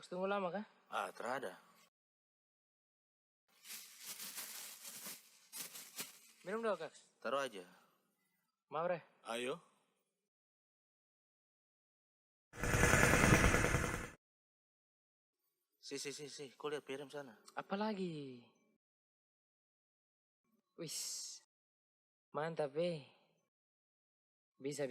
Harus tunggu lama kah? Terada. Minum dong, Kak. Taruh aja. Mau, Re? Ayo. Si, kau lihat piring sana. Apa lagi? Wis. Mantap, Bisa.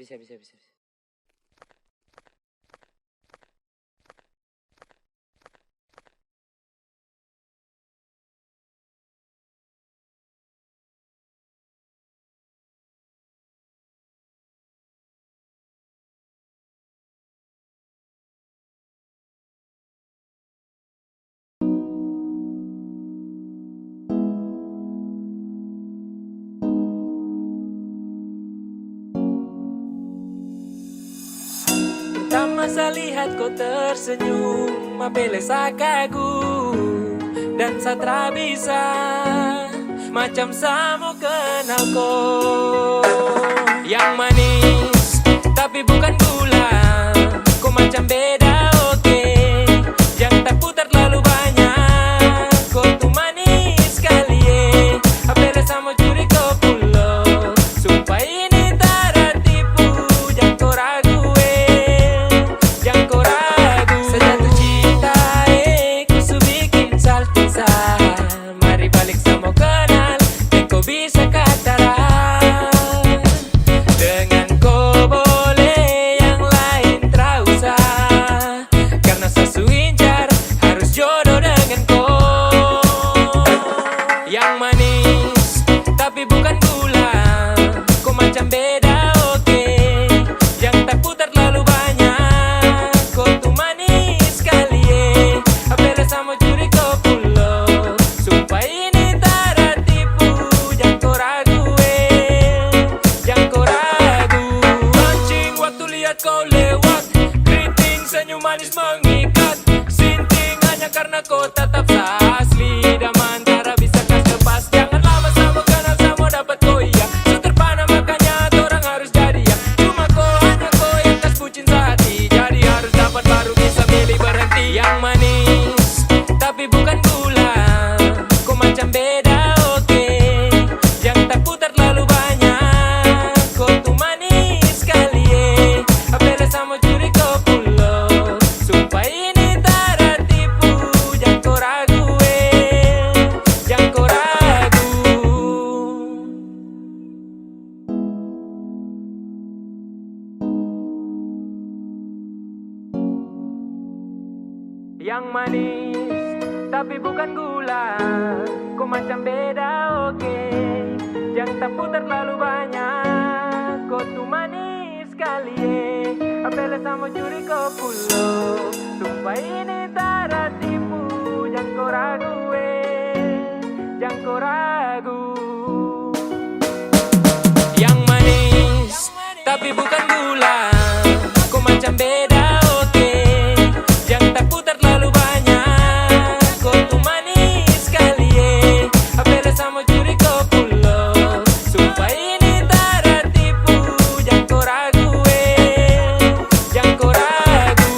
Pertama saya lihat kau tersenyum, apele saya kagum dan saya bisa macam saya mau kenal kau. Yang manis tapi bukan gula, kau macam beda oke. Yang tak putar terlalu banyak, kau tuh manis sekali apele saya mau curi kau pulau. Sumpah ini tak tipu, jangan kau ragu jangan kau ragu. Sejatuh cinta ku su bikin saltisa. Mari balik sama kenal, dan kau bisa kataran. Dengan kau boleh yang lain tak usah, karena sesu incar harus jodoh dengan kau. Yang manis tapi bukan gula, kau macam beda oke. Yang tak putar terlalu banyak, kau tuh manis sekali apele sama curi kau pulau. Sumpah ini tak tipu, jangan kau ragu jangan kau ragu. Mancing waktu lihat kau lewat, keriting senyum manis mengikat. Sinting hanya karena kau tetap asli, dan antara bisa kas lepas. Jangan lama sama kenal sama dapat kau iya. So terpana makanya orang harus jadi ya. Cuma kau hanya kau yang kas bucin sehati, jadi harus dapat baru bisa milih berhenti. Yang manis tapi bukan gula, kau macam beda oke. Yang tak putar terlalu banyak, kau tuh manis sekali apele sama curi kau pulau. Sumpah ini tak tipu, jangan kau ragu jangan kau ragu. Yang manis tapi bukan gula, kau macam beda oke. Yang tak putar terlalu banyak, kau tuh manis sekali apele sama curi kau pulau. Sumpah ini tak tipu, jangan kau ragu jangan kau ragu. Yang manis tapi bukan gula, kau macam beda oke. Yang tak putar terlalu banyak, kau tuh manis sekali apele sama curi kau pulau. Sumpah ini tak tipu, jangan kau ragu jangan kau ragu.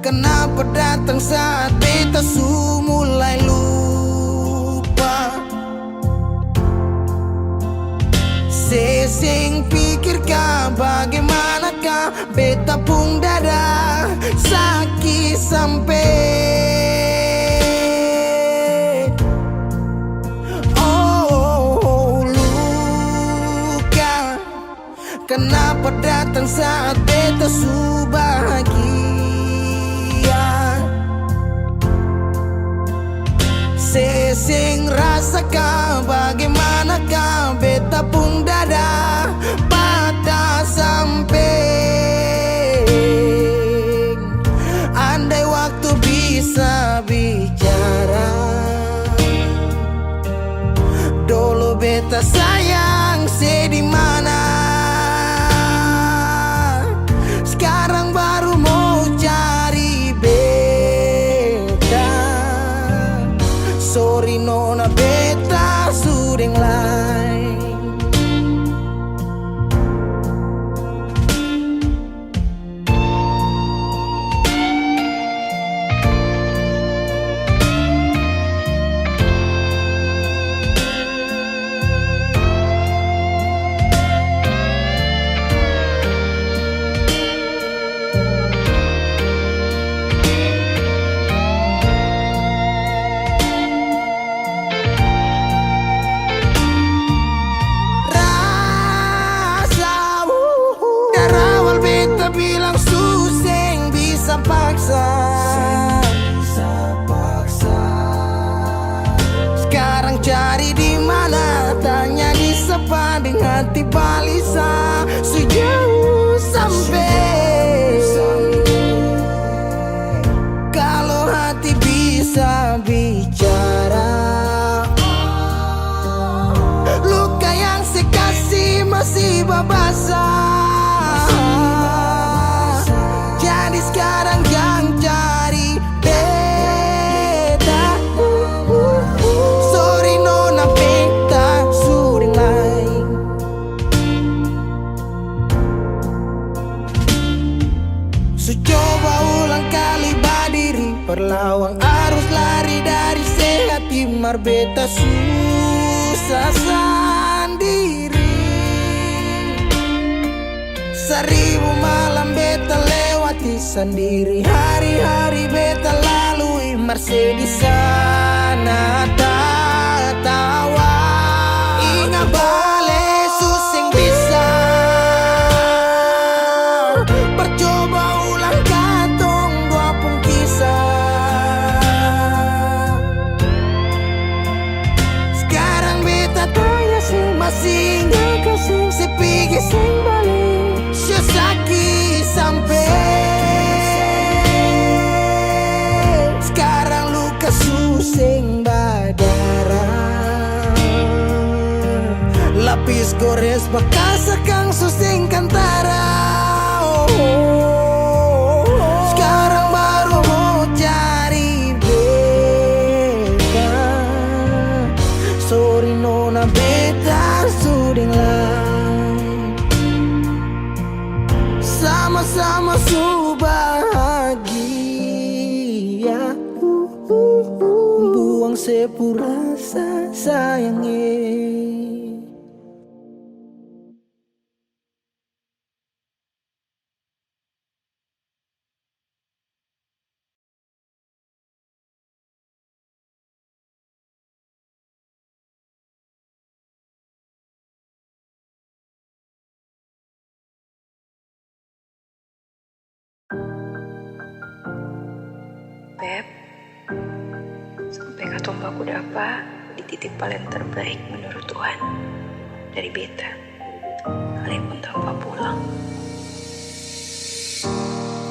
Kenapa datang saat beta su mulai lupa? Sesing pikirkan bagaimanakah beta pung dada sakit sampai. Oh, luka kenapa datang saat beta su bahagia. Sesing rasakan bagaimanakah beta pung dada patah sampai. Andai waktu bisa bicara, dulu beta sayang sedih mana. Sekarang baru mau cari beta. Sorry nona beta sudeng lain. Bilang suseng bisa paksa. Sekarang cari di mana, tanya di sepading hati balisa. Sejauh sampai. Kalau hati bisa bicara, luka yang saya kasih masih babasa. Sekarang yang cari beta. Sorry nona beta sudeng lain. Su coba ulang kali berdiri, perlawan arus lari dari sehat timar beta susah sendiri. Seribu malam beta lewati sendiri, hari-hari beta lalui Mercedes di sana tawa. Ingat bale suseng bisa, percoba ulang katong dua pun kisah. Sekarang beta tanya sih masih nggak kasih sepigi sing balik. Sakit sampai. Sekarang luka suseng berdarah. Lapis gores bekas akang suseng kantara. Sekarang baru mau cari beta. Sorry nona beta sudeng lain. Sama-sama su bahagia. Buang sepurasa sayangnya. Beb, sampai katong baku dapa di titik paling terbaik menurut Tuhan dari beta. Kalian pun tanpa pulang.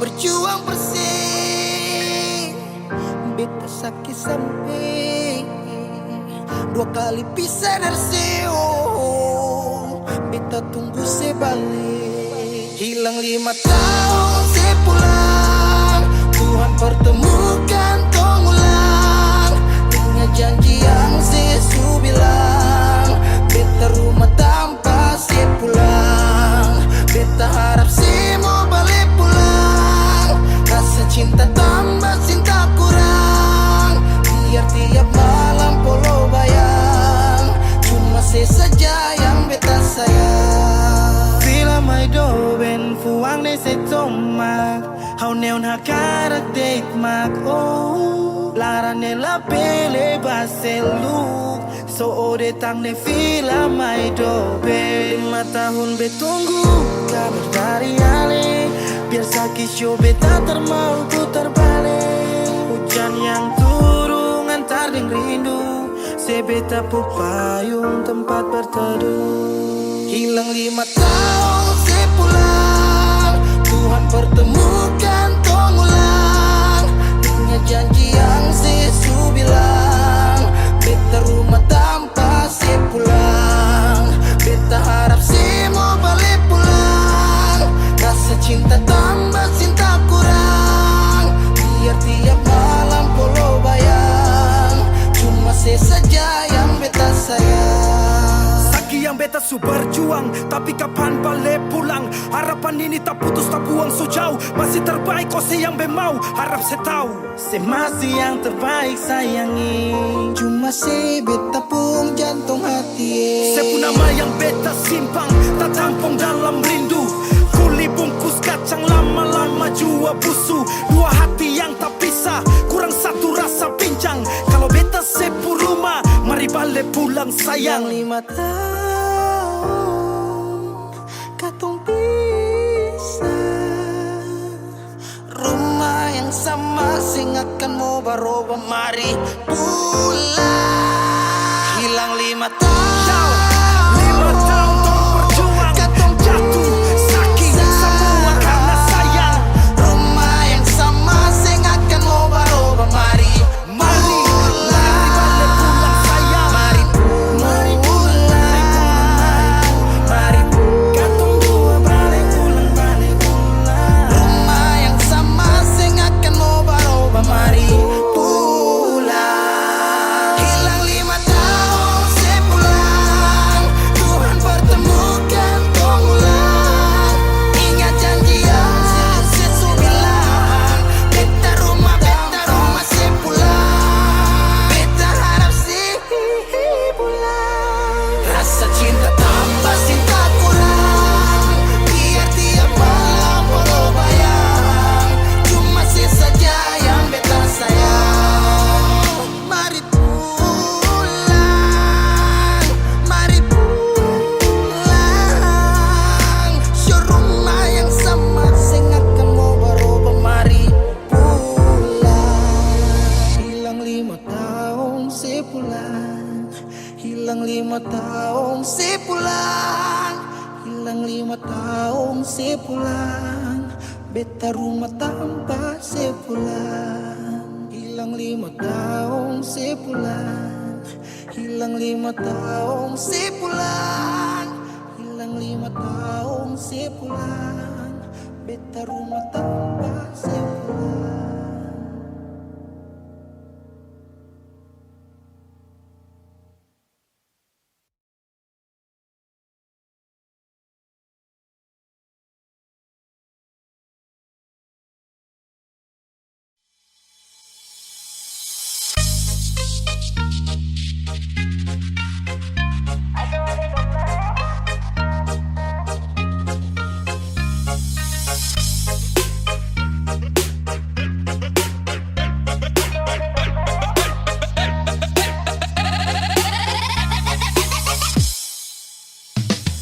Berjuang bersih, beta sakit sampai. Dua kali pisah dari seo, beta tunggu sebalik. Hilang 5 tahun sepulang, Tuhan pertemukan tong ulang. Ingat janji yang Yesus bilang, beta rumah tanpa sepulang. Beta harap semua balik pulang. Rasa cinta tambah cinta kurang, biar tiap malam polo bayang. Cuma saya saja yang beta sayang. Fila mai do ben fuang ne set Larane la pele baselu. So ode tang ne fila mai dobe. 5 tahun betunggu kabar dari Ale. Biar sakit show beta termau putar balik. Hujan yang turun antar deng rindu. Sebeta pupayung tempat berteduh. Hilang 5 tahun sepulang. Tuhan pertemukan tong ulang. Ingat janji yang sesu bilang. Beta rumah tanpa sepulang. Beta harap semua balik pulang. Rasa cinta tambah cinta kurang. Biar tiap malam polo bayang. Cuma saja yang beta sayang. Saki yang beta su berjuang, tapi kapan balik pulang? Harapan ini tak putus tak buang so jauh. Masih terbaik kau yang bemau. Harap saya tahu Se masih yang terbaik sayangi. Cuma se beta pun jantung hati. saya pun nama yang beta simpang, tak tampung dalam rindu. Kuli bungkus kacang lama-lama jua busu. Dua hati yang tak pisah, kurang satu rasa pincang. Kalau beta sepu rumah, mari balik pulang sayang. 5 tahun katong pisah. Rumah yang sama sing akan mau baroba. Mari pulang. Hilang 5 tahun. 5 tahun tong berjuang, Katong jatuh sakit semua karena sayang. Rumah yang sama sing akan mau baroba. Mari Mari balik pulang sayang. Mari pulang. Mari Katong dua balik pulang. Rumah yang sama sing akan mau baroba. Mari pulang. Hilang 5 tahun sepulang. Tuhan pertemukan tong ulang. Ingat janji yang sesu bilang. Beta rumah sepulang. Beta harap sih pulang. Rasa cinta tambah cinta kurang. Biar tiap malam polo bayang. Cuma saja yang beta sayang. Mari pulang. Mari pulang. Show rumah yang sama sing akan mau baroba. Mari pulang. Hilang 5 tahun sepulang. Hilang 5 tahun sepulang. Hilang 5 tahun sepulang. Beta rumah tanpa sepulang. Hilang 5 tahun sepulang. Hilang 5 tahun sepulang. Hilang 5 tahun sepulang. Beta rumah tanpa sepulang.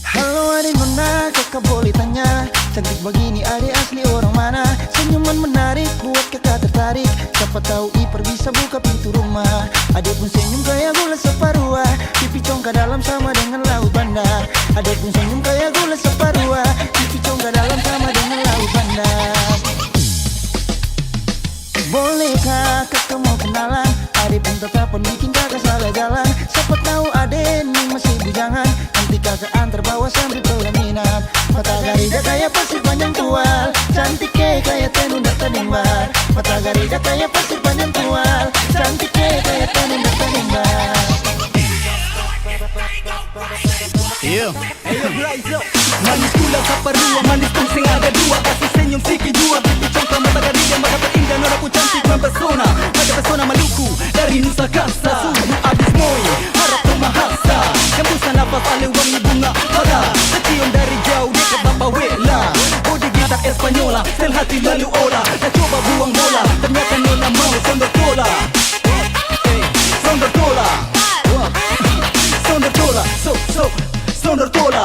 Halo adik nona, kakak boleh tanya, cantik begini adik asli orang mana? Senyuman menarik, buat kakak tertarik. Siapa tahu Ipar bisa buka pintu rumah. Adik pun senyum kayak gula separuh. Pipi congkak dalam sama dengan laut bandar. Adik pun senyum kayak gula separuh. Pipi congkak dalam sama dengan laut bandar. Bolehkah kakak mau kenalan? Adik pun tetapan bikin kakak salah jalan. Siapa tahu adik ini masih bujangan. Nanti kakak antar bawa sampai pelaminan. Mata garida kayak pasir panjang tual. Cantik kayak tenun data nimbar. Mata garida kayak pasir panjang tual. Cantik kayak tenun data nimbar. Ayo Blazo, manis kulang sa parua, manis kung sing ada dua. Kasih senyum sikit jua, pipi congkak mata garida. Mata terindah, nora ku cantik mempesona. Pada pesona Maluku, dari Nusa Kasa. Suhu abis moy, harap memahasa. Hembusan nafas alewang bunga pada. Tercium dari jauh dekat Bambawela. Bodi gitar Espanyola, sel hati lalu olah. Dah coba buang bola, ternyata nona mau sondor tola. Sondor tola, sondor tola, sondor tola.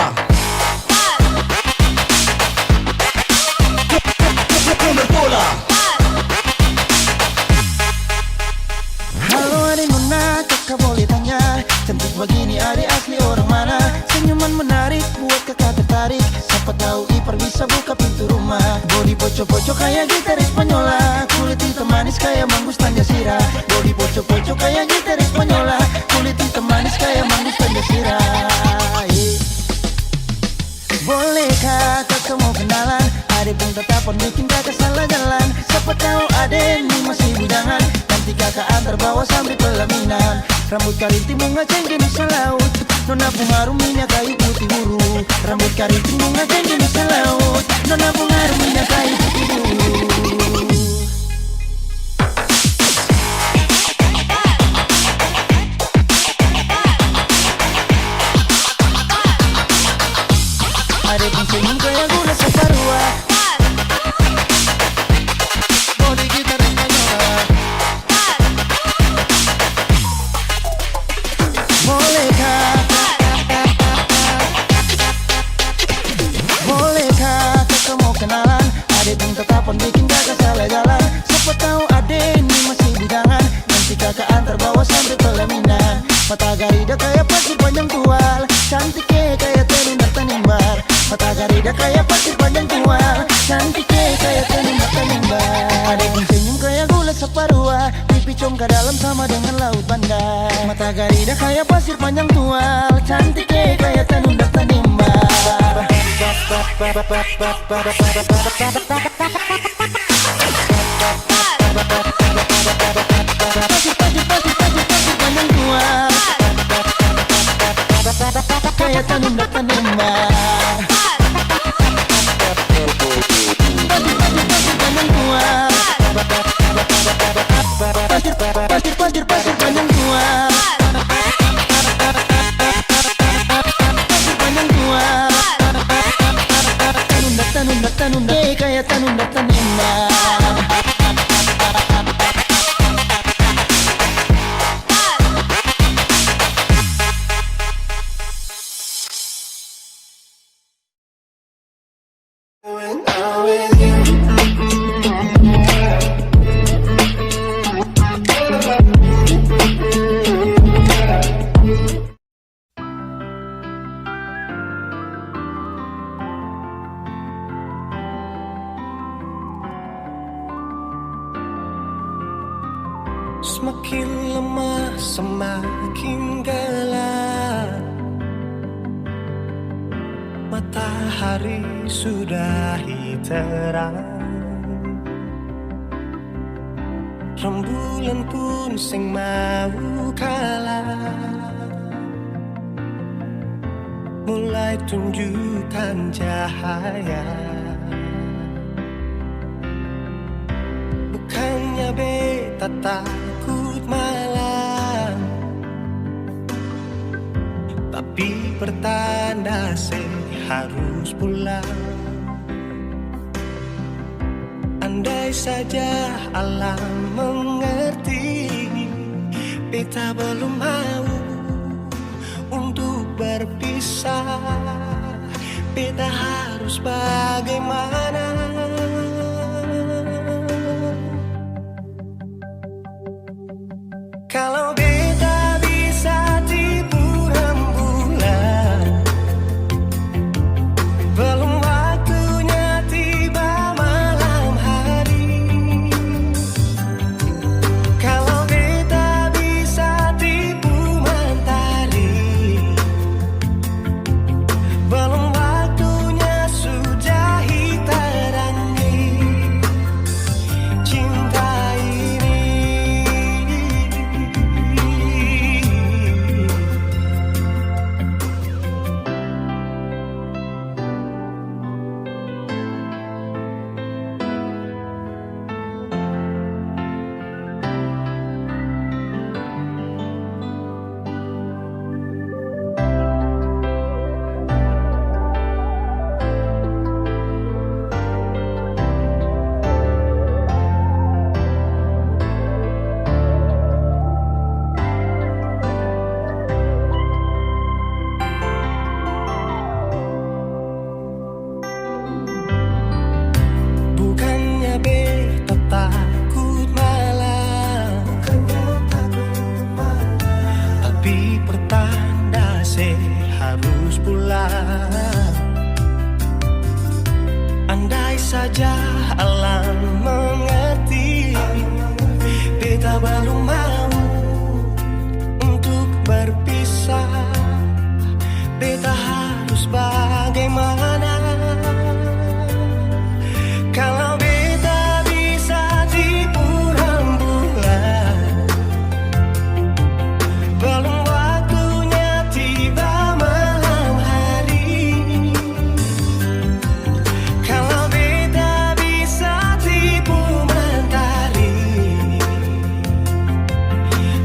Sondor tola. Halo adik nona, kakak boleh tanya, cantik begini adik asli orang mana? Senyuman menarik, buat kakak tertarik. Siapa tahu ipar bisa buka pintu rumah. Body poco-poco kayak gitar Espanyola, kulit hitam manis kayak manggus tanja sirah. Body poco-poco kayak gitar Espanyola, kulit hitam manis kayak manggus tanja sirah. Bolehkah kakak mau kenalan? Adek pun tatapan bikin kakak salah jalan. Siapa tahu adek ini masih bujangan, nanti kakak antar bawa sampai pelaminan. Rambut karinting bunga jenis laut, nona bunga minyak kayu putih buru. Rambut karinting bunga jenis laut, nona bunga minyak kayu putih buru. Adek pun senyum kayak gula separua. Body gitar Espanyola. Bolehkah kakak mau kenalan? Adek pun tatapan bikin kakak salah jalan. Siapa tahu adek ini masih bujangan, nanti kakak antar bawa sampai pelaminan. Mata garida kayak pasir panjang tual, cantik kayak tenun tanimbar. Mata garida kayak pasir panjang tual, cantik kayak tenun tanimbar. Adek pun senyum kayak gula separua, pipi congkak dalam sama dengan laut bandar. Mata garida kayak pasir panjang tual, cantik kayak tenun tanimbar. Pasir panjang tual, kayak tenun tanimbar. Pasir panjang tual, pasir panjang tual. Tanunda, kayak tanunda tanimbar. Semakin lama semakin gelap, matahari sudah terang. Rembulan pun sing mau kalah, mulai tunjukkan cahaya. Bukannya beta takut malam, tapi pertanda saya harus pulang. Andai saja alam mengerti, beta belum mau untuk berpisah. Beta harus bagaimana? Kalau beta bisa tipu rembulan, belum waktunya tiba malam hari. Kalau beta bisa tipu mentari, belum waktunya sudah terangi cinta ini. harus pulang. Andai saja alam mengerti, beta belum mau untuk berpisah. Beta harus bagaimana kalau beta bisa tipu rembulan? Belum waktunya tiba malam hari. Kalau beta bisa tipu mentari,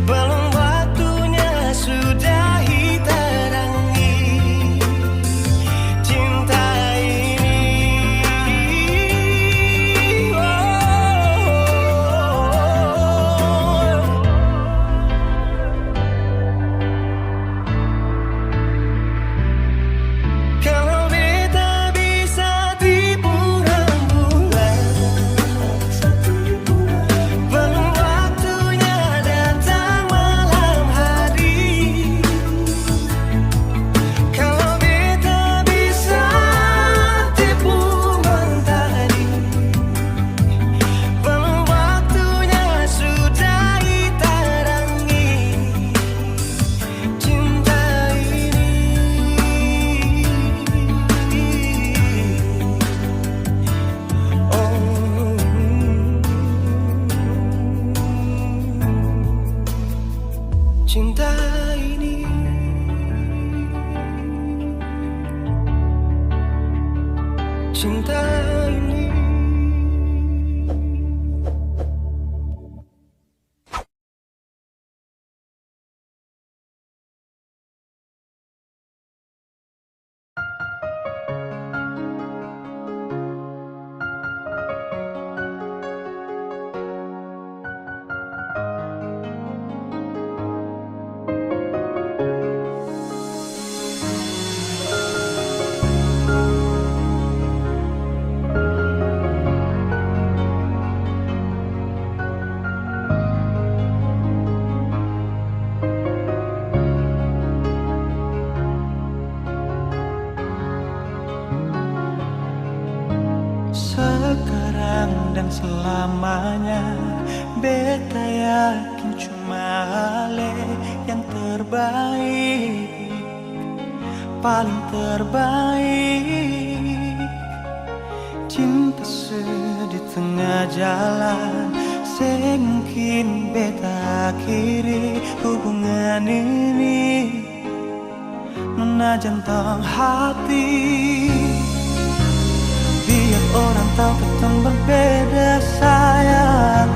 belum waktunya sudahi terangi cinta ini. Kalau beta bisa tipu rembulan, belum waktunya datang malam hari. Kalau beta bisa tipu mentari, belum waktunya sudahi terangi cinta ini. Cinta ini, cinta ini. Sekarang dan selamanya beta yakin cuma Ale yang terbaik, paling terbaik. Cinta di tengah jalan, semungkin beta akhiri hubungan ini. Menajan tong hati, biar orang tahu kita berbeda sayang,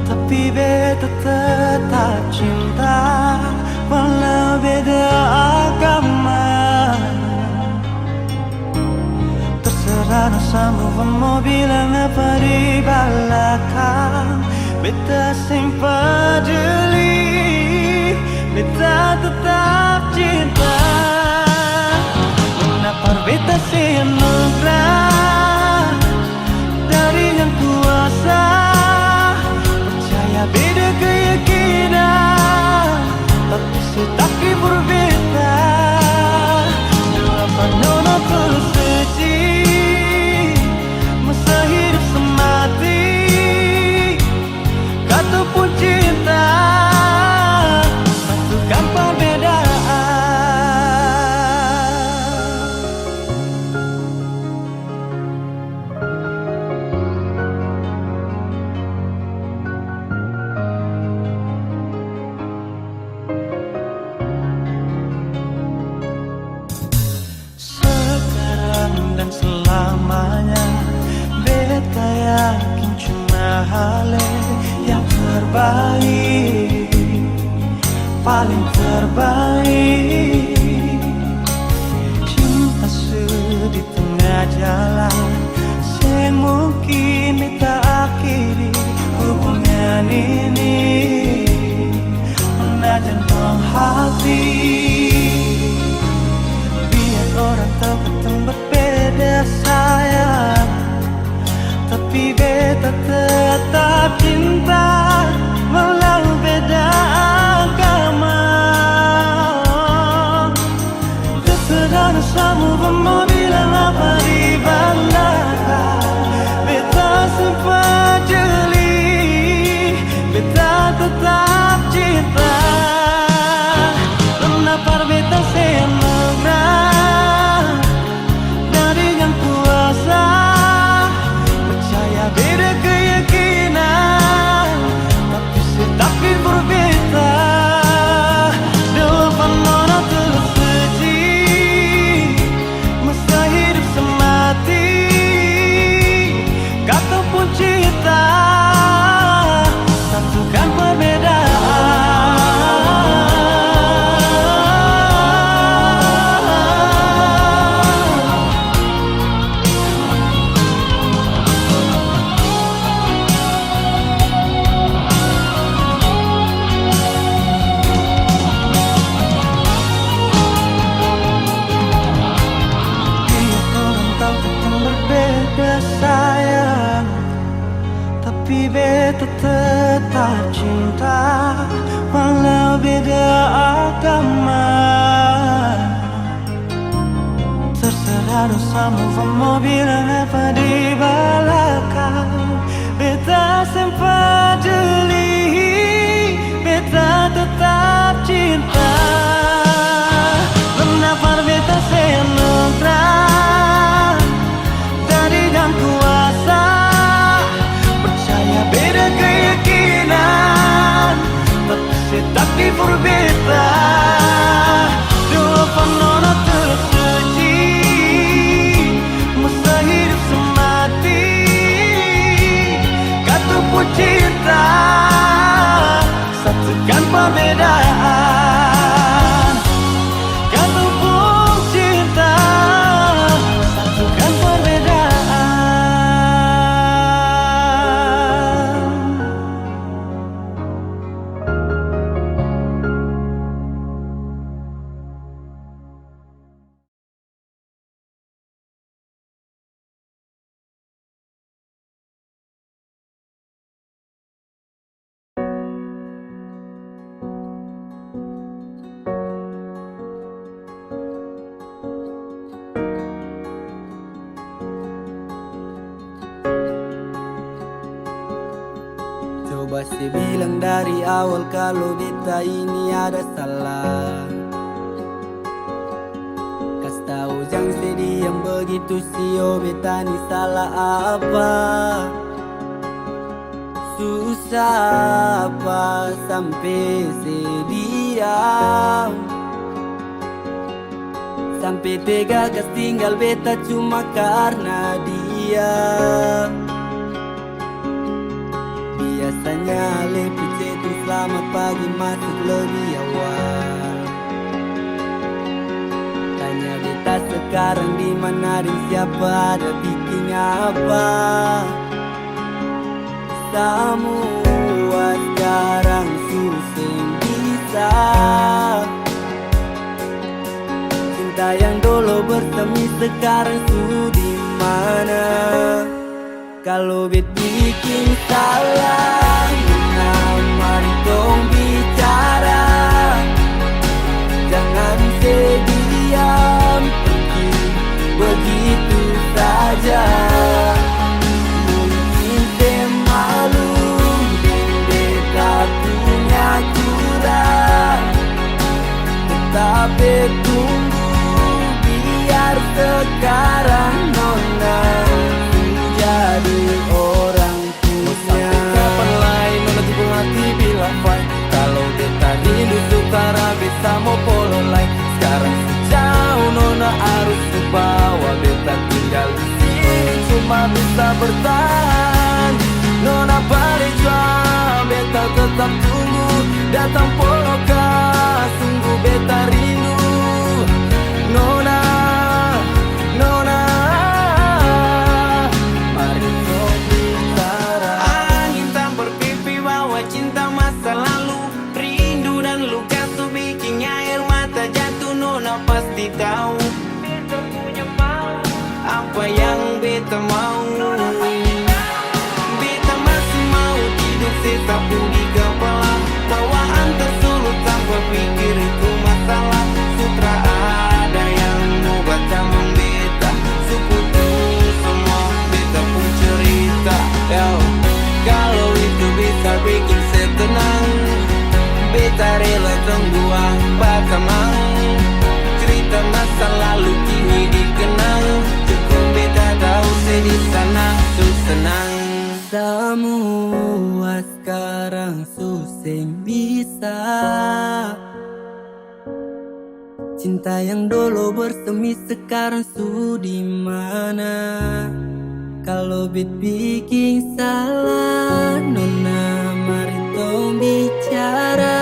tapi beta tetap cinta walau beda agama. Terserah sama mau bilang apa di belakang, beta sing peduli, beta tetap cinta. Kenapa beta sih anugerah dari yang kuasa, percaya beda keyakinan, tapi setaki berbeda. Kenapa nono tulus suci, masa hidup semati, kata pun cinta, satukan perbedaan. Dan selamanya beta yakin cuma Ale yang terbaik, paling terbaik. Cinta di tengah jalan, semungkin beta akhiri hubungan ini. Menajan tong hati, biar orang tahu kita berbeda sayang, tapi beta tetap cinta walau beda agama. sayang, tapi beta tetap cinta walau beda agama. Terserah dosamu, mau bilang apa di belakang. Beta sempat jeli, beta tetap cinta. Kenapa beta senang dari dan kuasa, percaya beda keyakinan, tapi setak di beta. Dulu penona tersuci, masa hidup semati, kata pun cinta, satukan perbedaan. Kata pun cinta, satukan perbedaan. Coba saya bilang dari awal kalau beta ini ada salah. Kas tahu jangan sedih yang begitu sio, beta ni salah apa. Susah apa sampai sediam, sampai tega kas tinggal beta cuma karena dia. Biasanya lebih chatting selamat pagi masuk lebih awal. Tanya beta sekarang di mana dan siapa, ada bikin apa. Semua sekarang susah bisa. Cinta yang dulu bersemi sekarang sudah di mana? Kalau bet bikin salah, mari dong bicara. Jangan sediam pergi begitu saja. Mungkin malu beta punya curang, tetapi tunggu biar sekarang nona jadi orang punya. Kapan lain nona tipu hati bila fine. Kalau beta rindu sukara beta mau polo lain. Sekarang sejauh nona harus bawa beta tinggal di sini cuma bisa bertahan. Nona balik jual beta tetap tunggu datang polo kah sungguh beta rindu. Nona tahu beta punya mau apa yang beta mau. Beta masih mau tidur sesapu di kepala, bawaan tersulut tanpa pikir itu masalah. Sutra ada yang mau baca membeta, seputus semua beta pun cerita. Kalau itu bisa bikin saya tenang, beta rela tunggu apa mang. Cerita masa lalu kini dikenang, cukup beta tahu saya di sana senang. Semua sekarang susah bisa. Cinta yang dulu bersemi sekarang sudah di mana? Kalau bet bikin salah, nona mari tong bicara,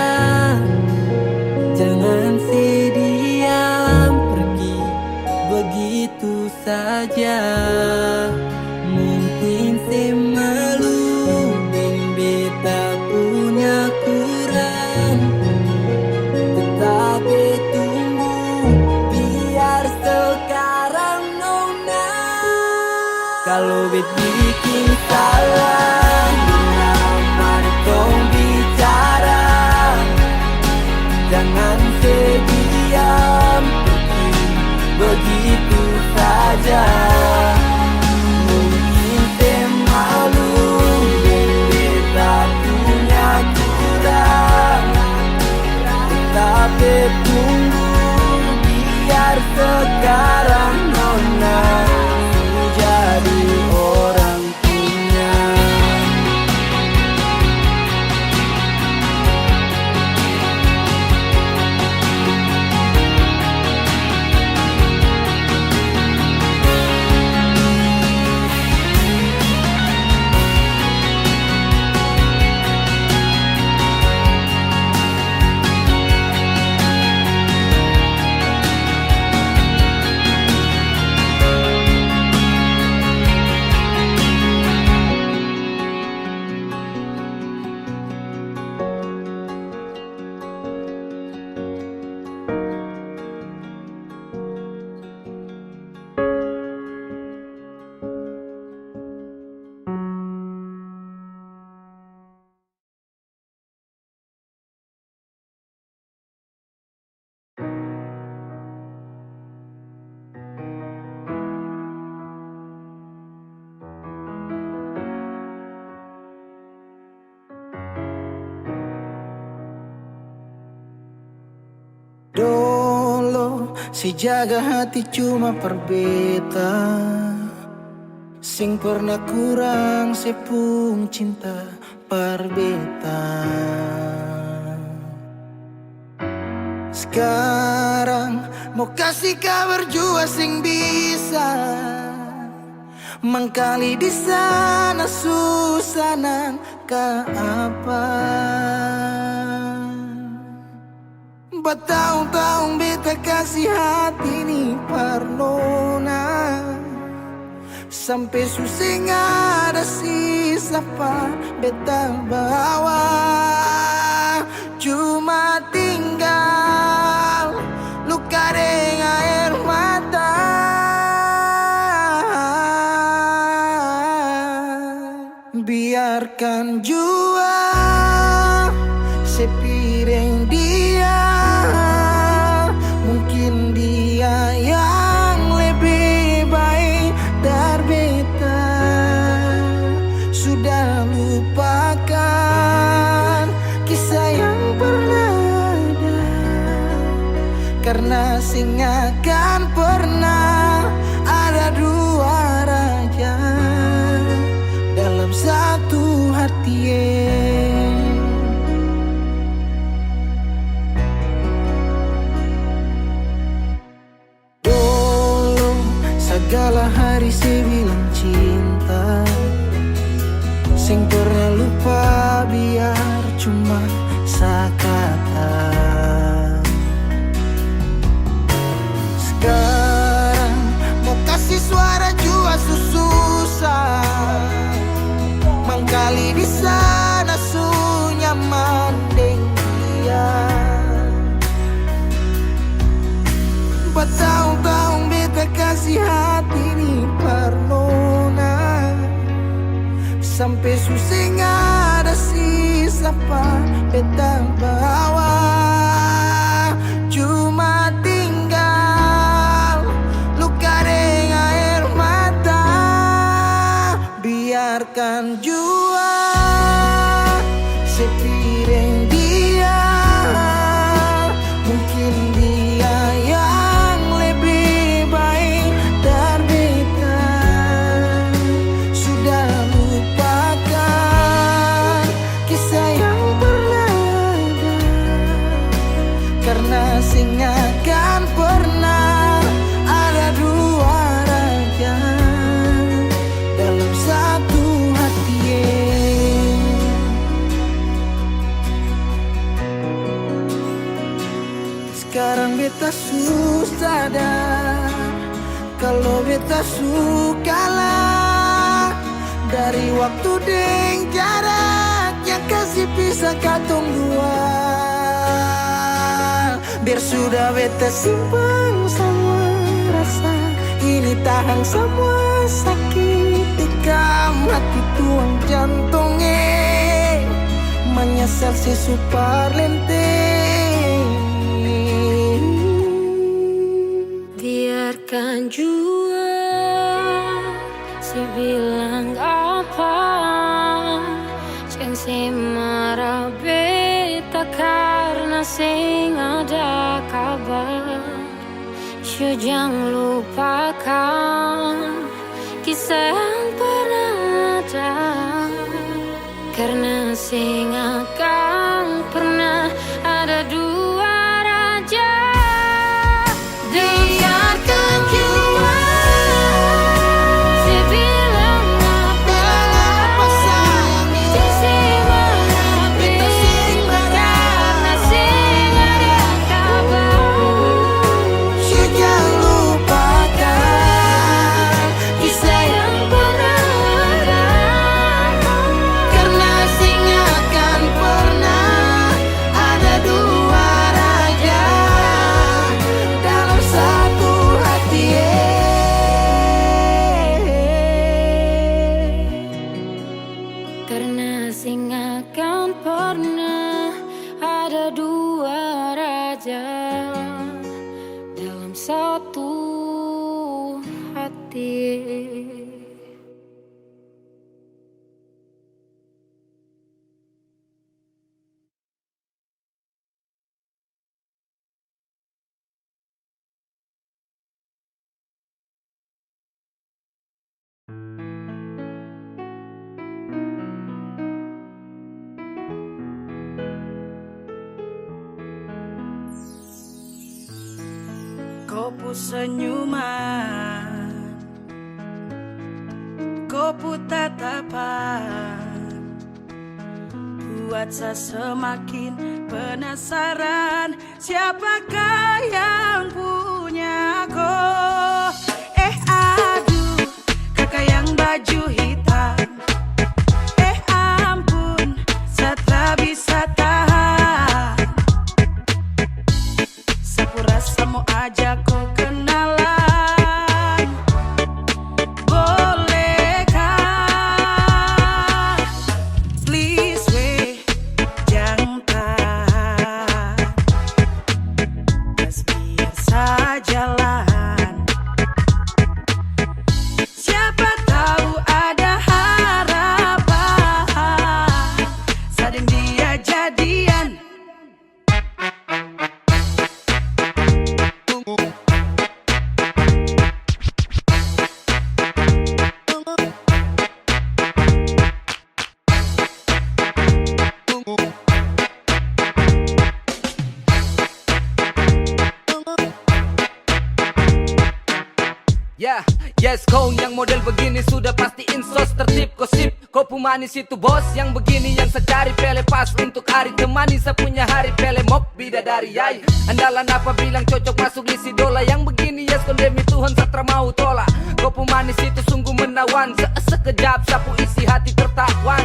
jangan sediam pergi begitu saja. Mungkin saya malu dan beta punya kurang, tetapi tunggu biar sekarang nona. Kalau bet bikin salah, mari tong bicara, jangan sediam pergi begitu saja. Mungkin saya malu dan beta punya kurang, tetapi tunggu biar sekarang nona jadi orang punya. Dolo si jaga hati cuma perbeta, sing pernah kurang sepung cinta perbeta. Sekarang mau kasih kabar jua sing bisa, mangkali di sana susah nang ka apa. Bertahun-tahun beta kasih hati ni parnona, sampai susah ada sisa pa beta bawa. Cuma tinggal luka dengan air mata. Biarkan jua sepiring dia, mungkin dia yang lebih baik dari beta. Sudah lupakan kisah yang pernah ada, karena sing akan pernah ada dua raja dalam satu hati. Dulu segala hari saya bilang cinta, sing pernah lupa biar cuma sekata. Sekarang mau kasih suara jua susah, mangkali di sana su nyaman deng dia. Bertahun-tahun beta kasih hati ni parnona, sampai susah ada sisa pa beta bawa. Cuma tinggal luka dengan air mata. Biarkan jua sepiring dia, mungkin dia yang lebih baik dari beta. Sudah lupakan kisah yang pernah ada, karena sing akan pernah ada dua raja dalam satu hati. Sekarang beta susah sadar kalau beta suka lah. Dari waktu deng jarak yang kasih pisah katong dua. Biar sudah beta simpan semua rasa, ini tahan semua sakit tikam hati tuang jantungnya. Menyesal si super lenteng. Biarkan jua si bilang apa, jangan si marah beta karena sing ada kabar. So jangan lupakan kisah yang pernah ada, karena sing akan pernah ada dua raja. Biarkan jua si bilang apa sayang, si marah beta karena sing ada kabar. So jangan lupakan kisah yang pernah ada, karena sing akan pernah ada dua raja dalam satu hati. Karena sing akan pernah ada dua raja dalam satu hati. Kopu senyuman, kopu tatapan, buat saya semakin penasaran siapakah yang punya kau. Aduh, kakak yang baju hitam. Ampun, saya tak bisa tahan. Sapu rasa mau ajak kau kenalan, bolehkah? Please weh, jangan tahan, just biar sajalah. Siapa tahu ada harapan, sadeng dia jadian. Ya, yes, kau yang model begini sudah pasti insos tertib gosip. Kau pemanis itu bos yang begini yang saya cari, pele pas untuk hari temani saya punya hari, pele mok bidadari yai. Andalan apa bilang cocok masuk lisi dola yang begini, yes kondemi Tuhan satra mau tolak. Kau pemanis itu sungguh menawan, sekejap sapu isi hati tertawan.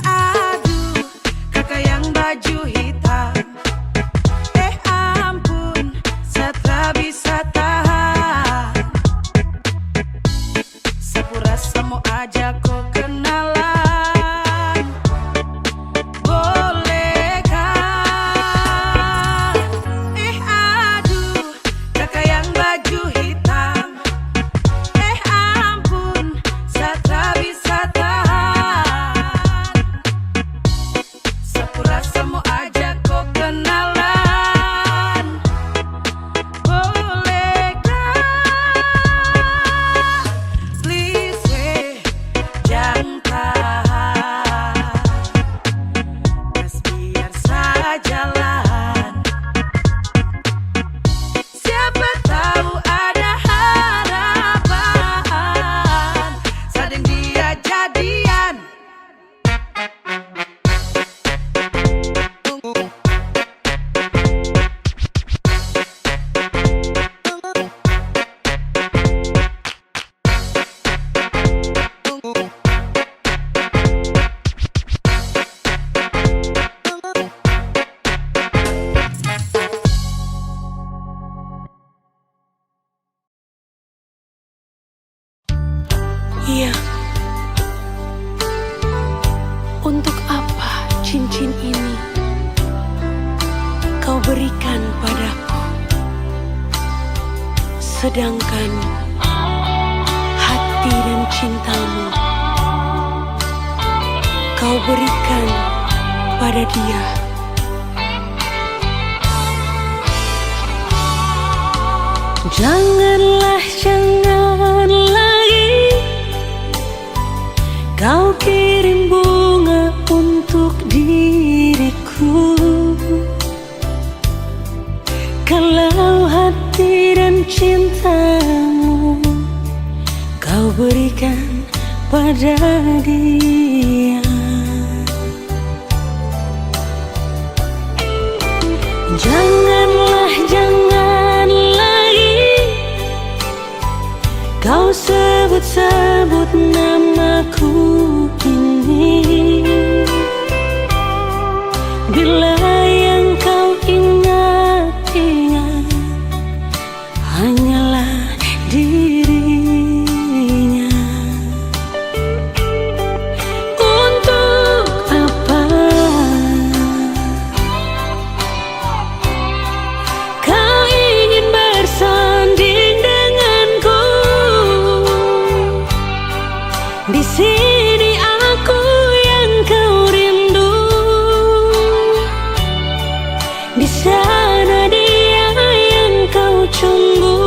Aduh, kakak yang baju hitam. Ampun, saya tak bisa tahan. Sapu rasa mau ajak kau kenalan, bolehkah? Aduh, kakak yang baju hitam. Ampun, saya tak bisa tahan. kau berikan padaku, sedangkan hati dan cintamu kau berikan pada dia. Janganlah, jangan lagi kau kirim bunga untuk diriku, kalau hati dan cintamu kau berikan pada dia. Janganlah, jangan lagi kau sebut-sebut namaku ini, bila yang kau ingat-ingat hanyalah dirinya. Untuk apa kau ingin bersanding denganku? Di sini aku yang kau rindu, di sana dia yang kau tunggu.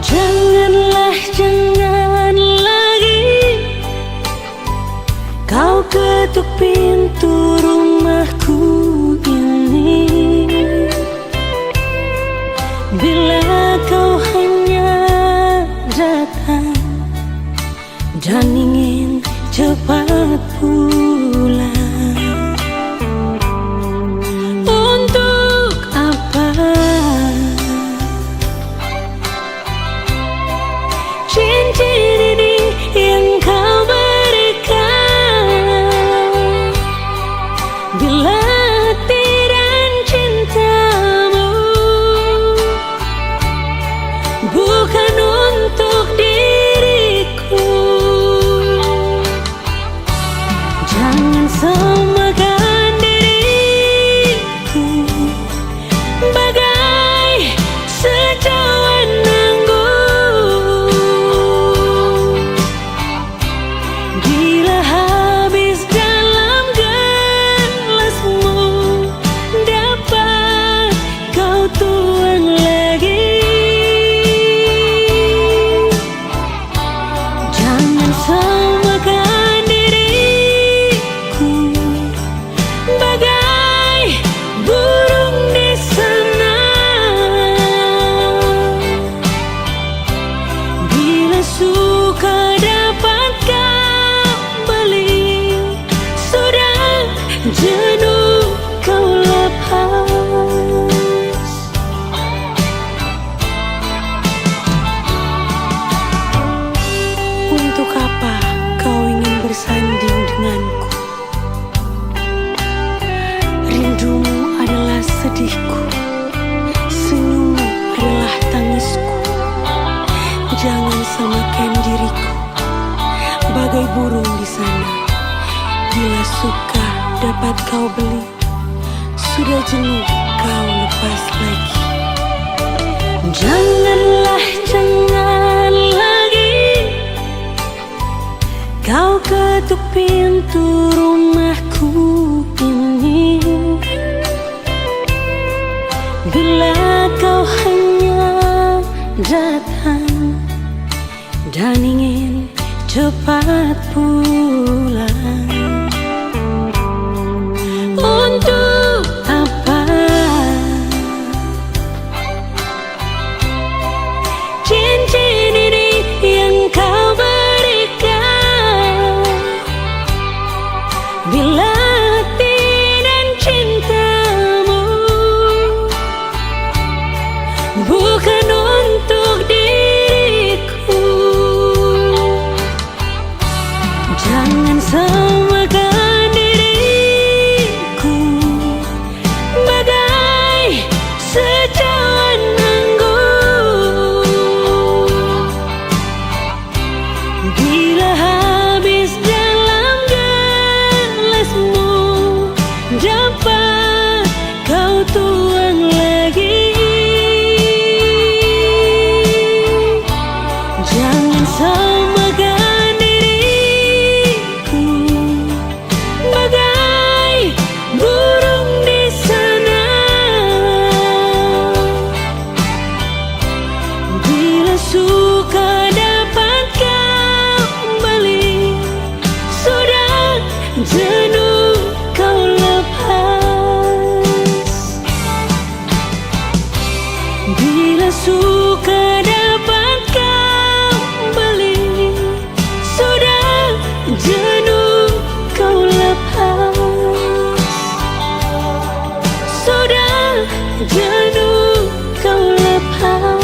Janganlah, jangan lagi kau ketuk pintu rumahku ini, bila kau hanya datang dan ingin cepat pulang. Untuk apa cincin ini yang kau berikan, bila hati dan cintamu bukan untuk diriku. Jangan samakan diriku bagai sejauhan anggur, bila habis dalam gelasmu dapat kau tuang lagi. Jangan samakan diriku bagai burung di sana, bila suka dapat kau beli, sudah jenuh kau lepas. Untuk apa kau ingin bersanding denganku? Rindumu adalah sedihku, senyummu adalah tangisku. Jangan samakan diriku bagai burung di sana, bila suka dapat kau beli, sudah jenuh kau lepas lagi. Janganlah, jangan lagi kau ketuk pintu rumahku ini, bila kau hanya datang dan ingin cepat pulang. Untuk apa cincin ini yang kau berikan, bila hati dan cintamu bukan untuk diriku. Jangan samakan diriku bagai sejauhan anggur, bila habis dalam gelasmu jenuh kau lepas. Bila suka dapat kau beli, sudah jenuh kau lepas. Sudah jenuh kau lepas.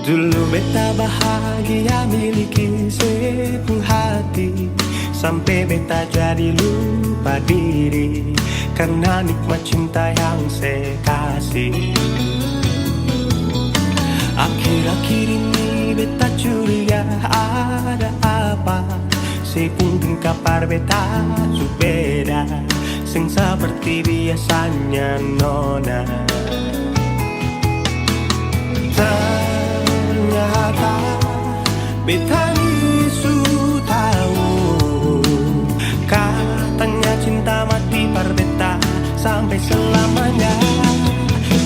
Dulu beta bahagia miliki sepenuh hati, sampai beta jadi lupa diri karena nikmat cinta yang saya kasih. Akhir-akhir ini beta curiga ada apa, saya pun dengar kabar beta su beda, sing seperti biasanya nona. Ternyata beta ni su tahu, katanya cinta mati par beta sampai selamanya.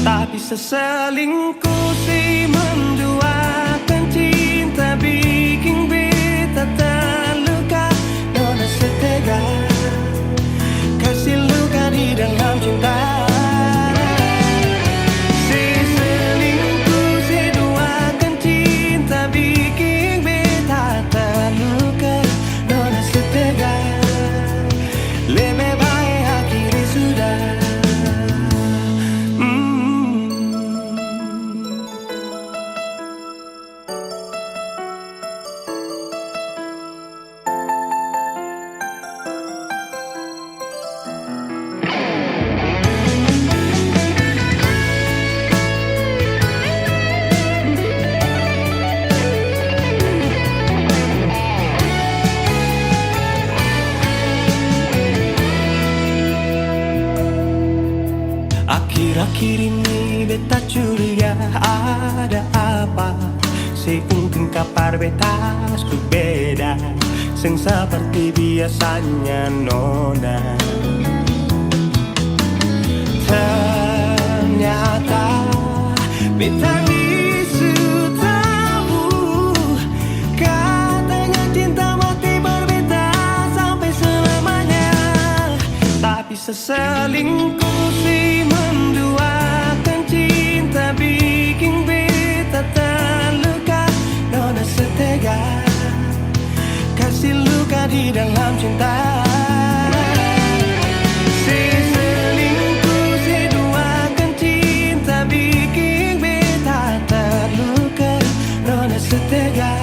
Tapi seselingkuh si menduakan cinta bikin beta terluka. Nona setega kasih luka di dalam cinta. Akhir-akhir ini beta curiga ada apa, saya pun dengar kabar beta su beda, sing seperti biasanya nona. Ternyata beta ni su tahu, katanya cinta mati berbeda sampai selamanya. Tapi seselingkuh si menduakan cinta bikin beta terluka. Nona setega kasih luka di dalam cinta. Si selingkuh si duakan cinta bikin beta terluka. Nona setega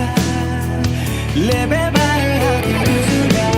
lebih baik hatiku sudah.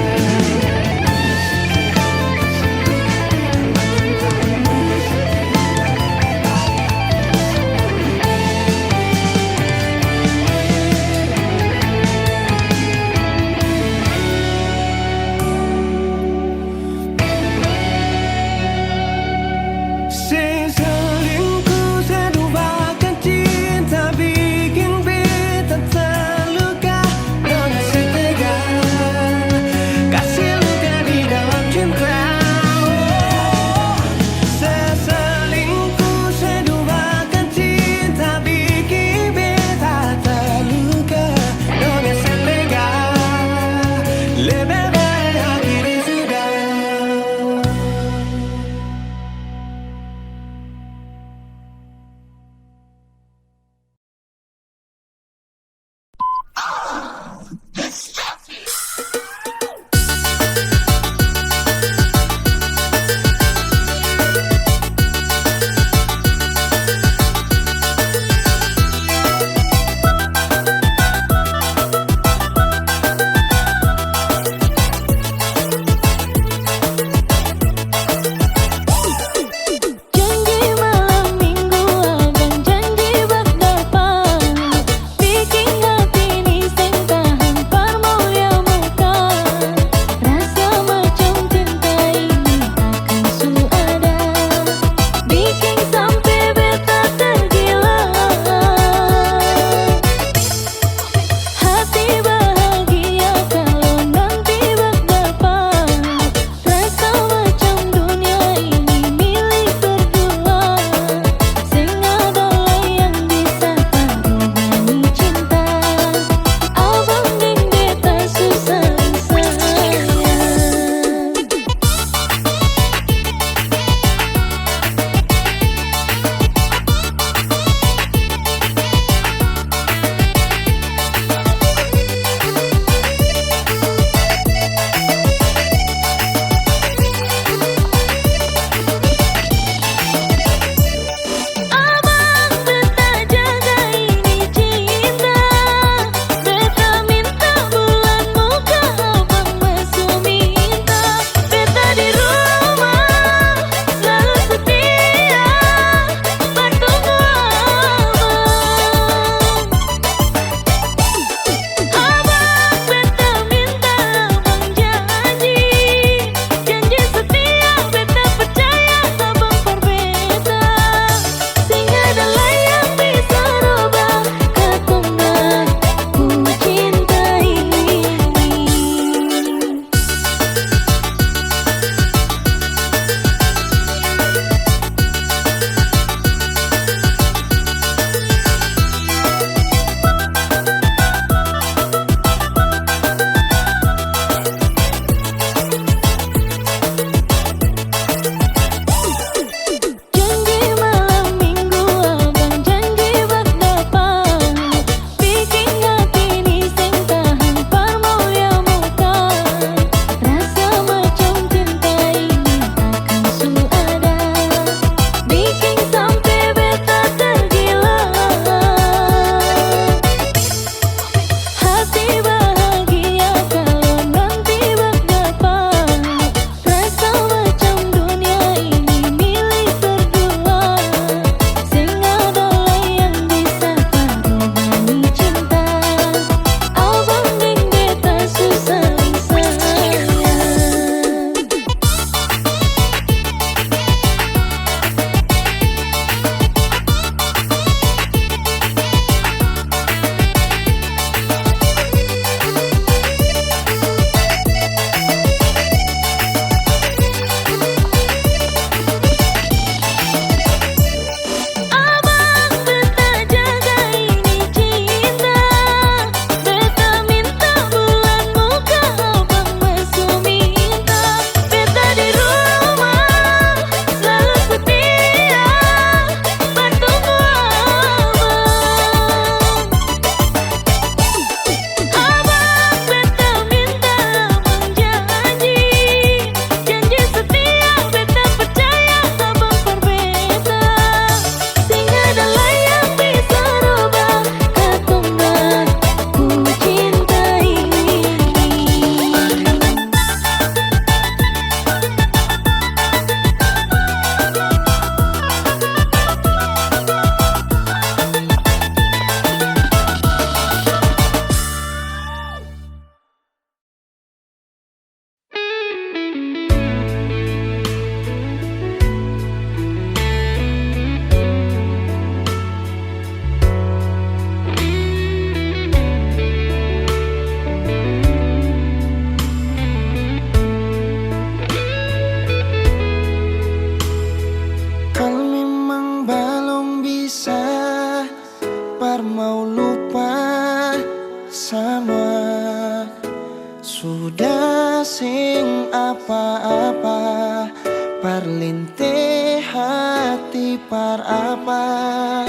hati par apa.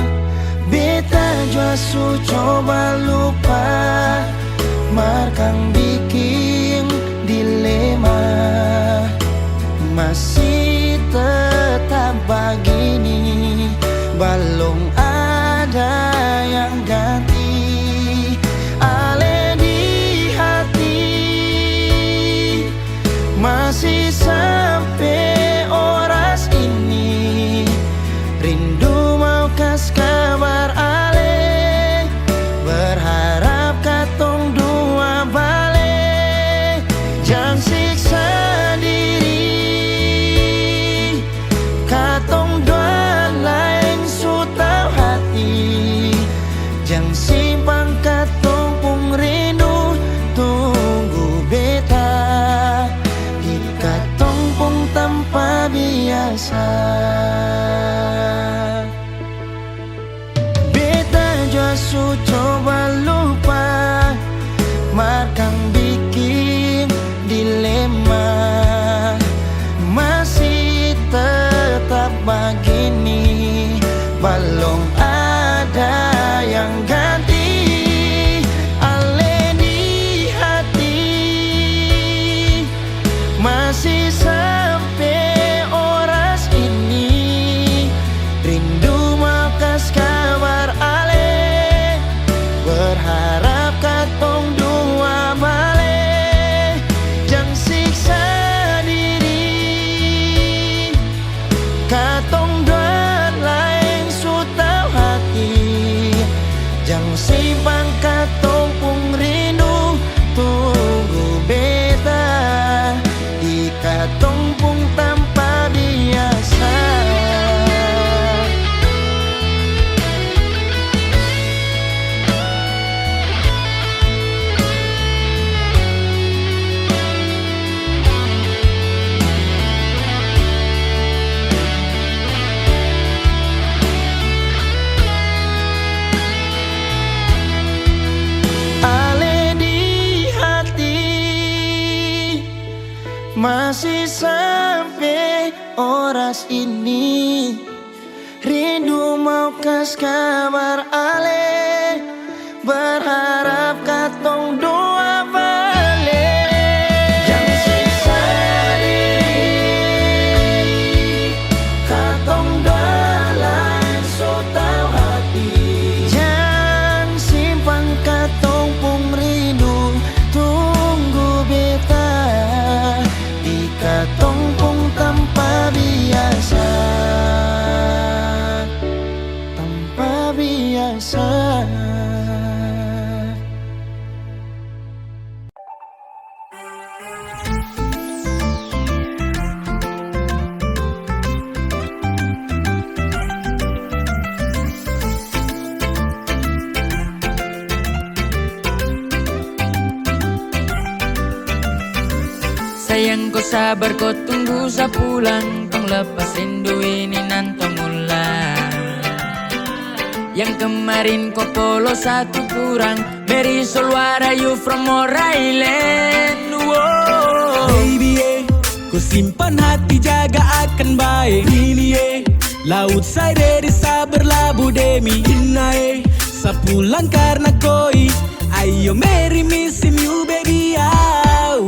Beta jua su coba lupa, markang bikin dilema. Masih tetap begini, belum ada yang ganti. Ale di hati masih sampai oras ini, rindu mau kas kabar ale, berharap katong dua balik. Jangan siksa diri, katong dua lain su tau hati. Jangan simpang katong pung rindu, tunggu beta di katong pung tanpa biasa. Beta jua su coba lupa, markang bikin dilema. Masih tetap begini, belum ada yang ganti. Ale di hati masih sampai oras ini, rindu mau kas kabar ale, berharap katong dua balik. Jangan siksa diri, katong dua lain su tau hati. Jangan simpang katong pung rindu, tunggu beta di katong pung tanpa biasa. Ale di hati masih sampai oras ini, rindu mau kas kabar ale, berharap katong dua balik. Jangan siksa diri, katong dua lain su tau hati. Jangan simpang katong pung rindu, tunggu beta di katong pung tanpa biasa. Tanpa biasa. Sayang kau sabar kau tunggu sa pulang, tong lepas rindu ini nanto mulan. Yang kemarin kau polo satu kurang, Mary Solwara you from More Island. Wow. Baby ku simpan hati jaga akan baik. Ini laut saya ready sa berlabuh demi Inna sa pulang karena koi. Ayo Mary missing you baby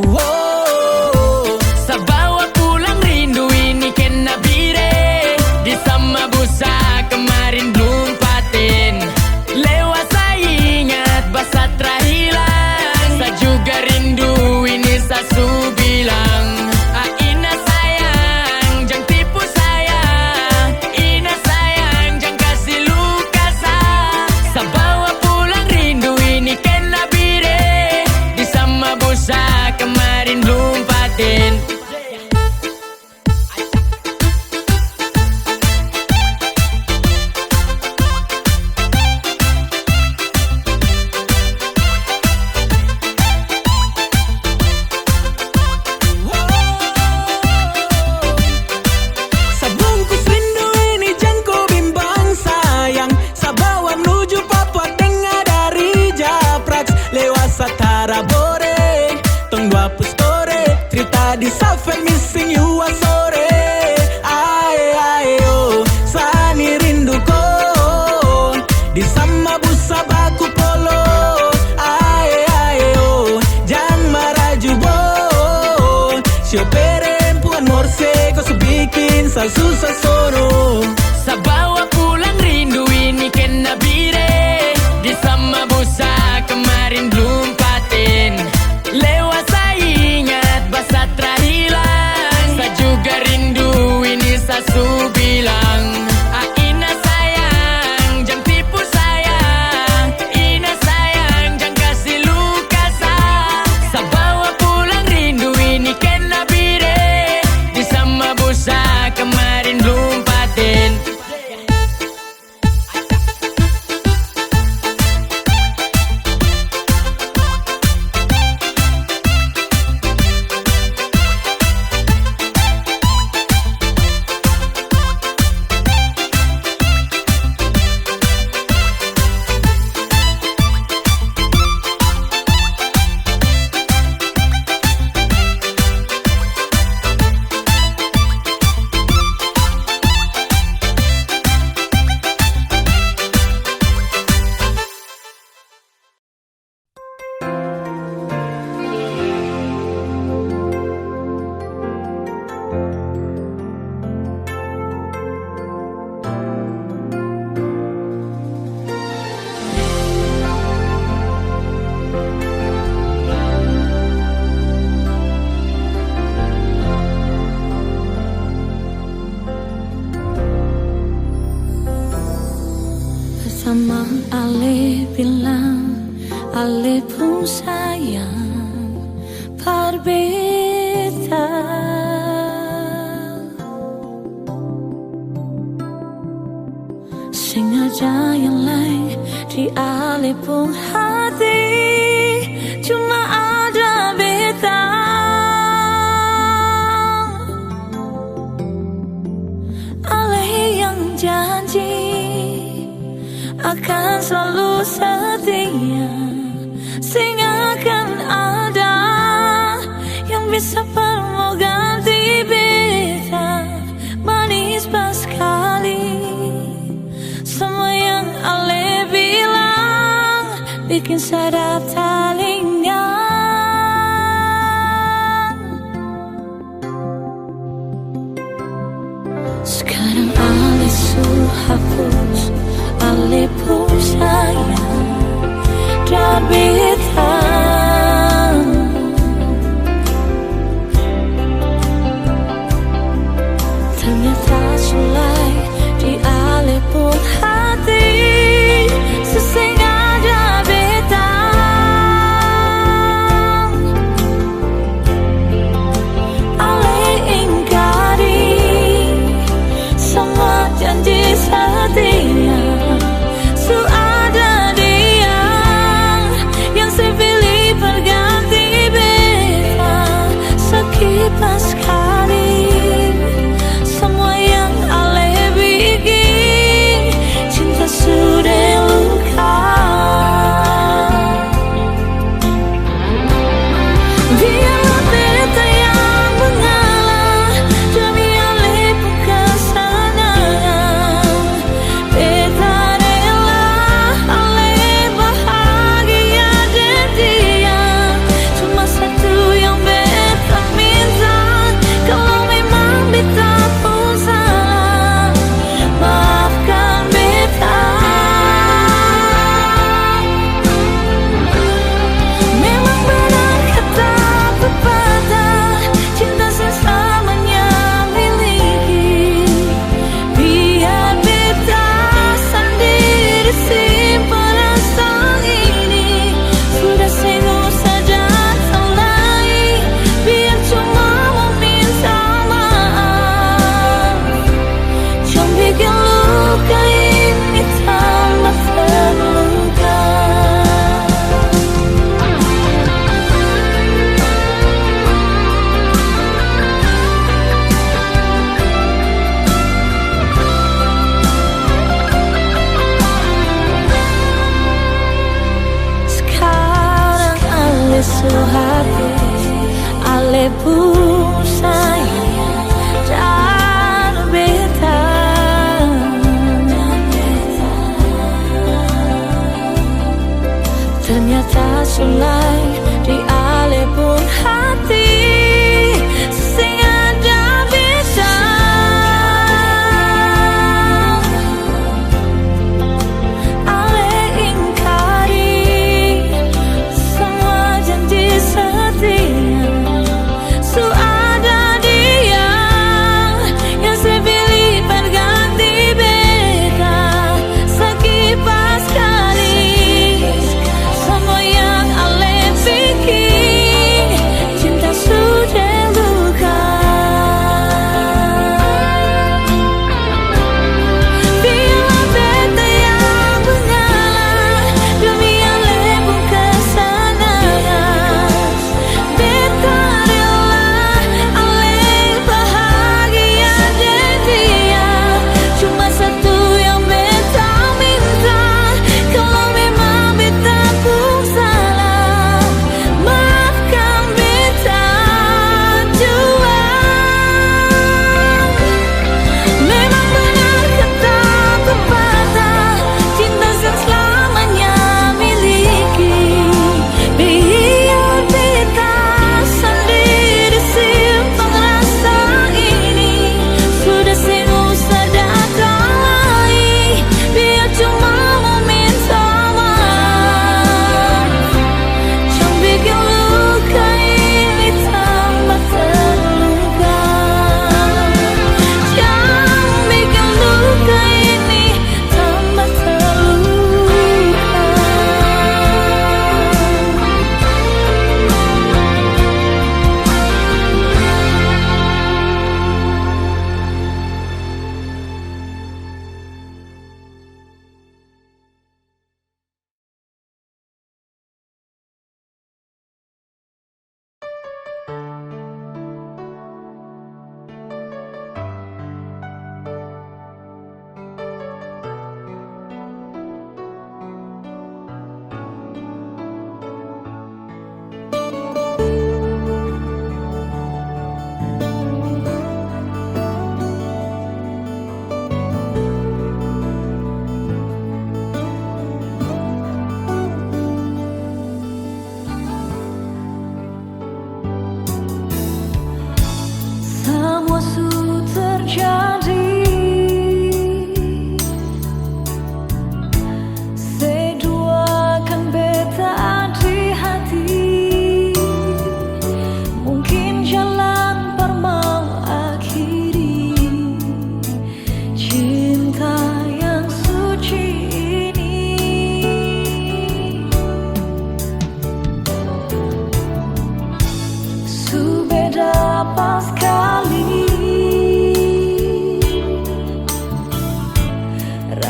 wow. Sa bawa pulang rindu ini kena bire, di sama busa kemarin belum paten. Lewat saya ingat basa terhilang, sa juga rindu ini sa su bilang. Ina sayang jangan tipu saya, Ina sayang jangan kasih luka sa. Sa bawa pulang rindu ini kena bire, di sama susah-susah sono. Sa bawa pulang rindu ini kena bire. Di sama busa kemarin belum paten. Lewat saya ingat basa terhilang. Sa juga rindu ini sa su bilang. Ina sayang jangan tipu sayang. Ina sayang jangan kasih luka sa. Sa bawa pulang rindu ini kena bire. Di sama busa kemarin belum paten. Bersama Ale bilang Ale pun sayang berbeda. Sengaja yang lain di Ale pun hati cuma ada beta. Ale yang janji akan selalu setia, sehingga akan ada yang bisa perlu ganti beta. Manis pas sekali semua yang Ale bilang bikin sadar telinga. Sekarang Ale sudah hapus Ale pun sayang dan beta. Ternyata sulai di Ale pun hati sesengaja beta. Ale ingkari semua janji setia. Ada dia yang saya pilih berganti beta. Sekilas sekali semua yang Ale bikin cinta sudah luka. Biarlah beta yang mengalah demi Ale pun kesenangan. Beta hati Ale pun sayang dan beta. Ternyata sulai di Ale pun hati sengaja beta.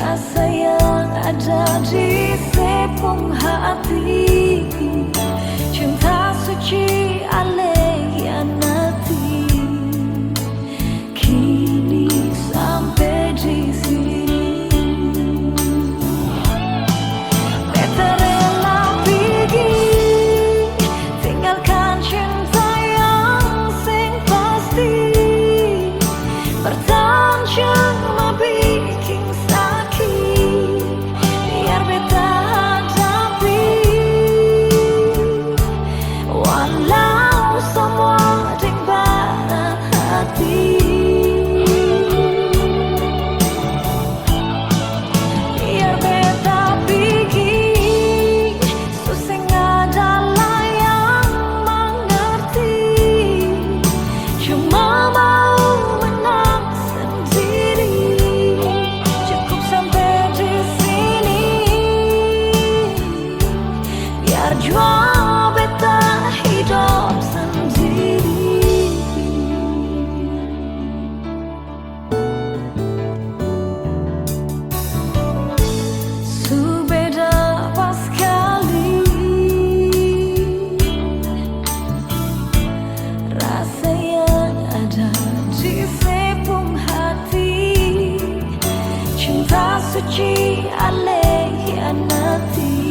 rasa yang ada di sepung hati, cinta suci alaihianati, kini sampai di sini. Beta rela pergi, tinggalkan cinta yang sing pasti, bertahan cuma bikin sakit, biar beta hadapi, walau semua di barat hati. Biar beta pergi, susah adalah yang mengerti, cuma mau menang sendiri, cukup sampai di sini. Biar jua beta hidup sendiri. Subeda pas sekali, rasa yang ada di sepung hati, cinta suci alaihianati,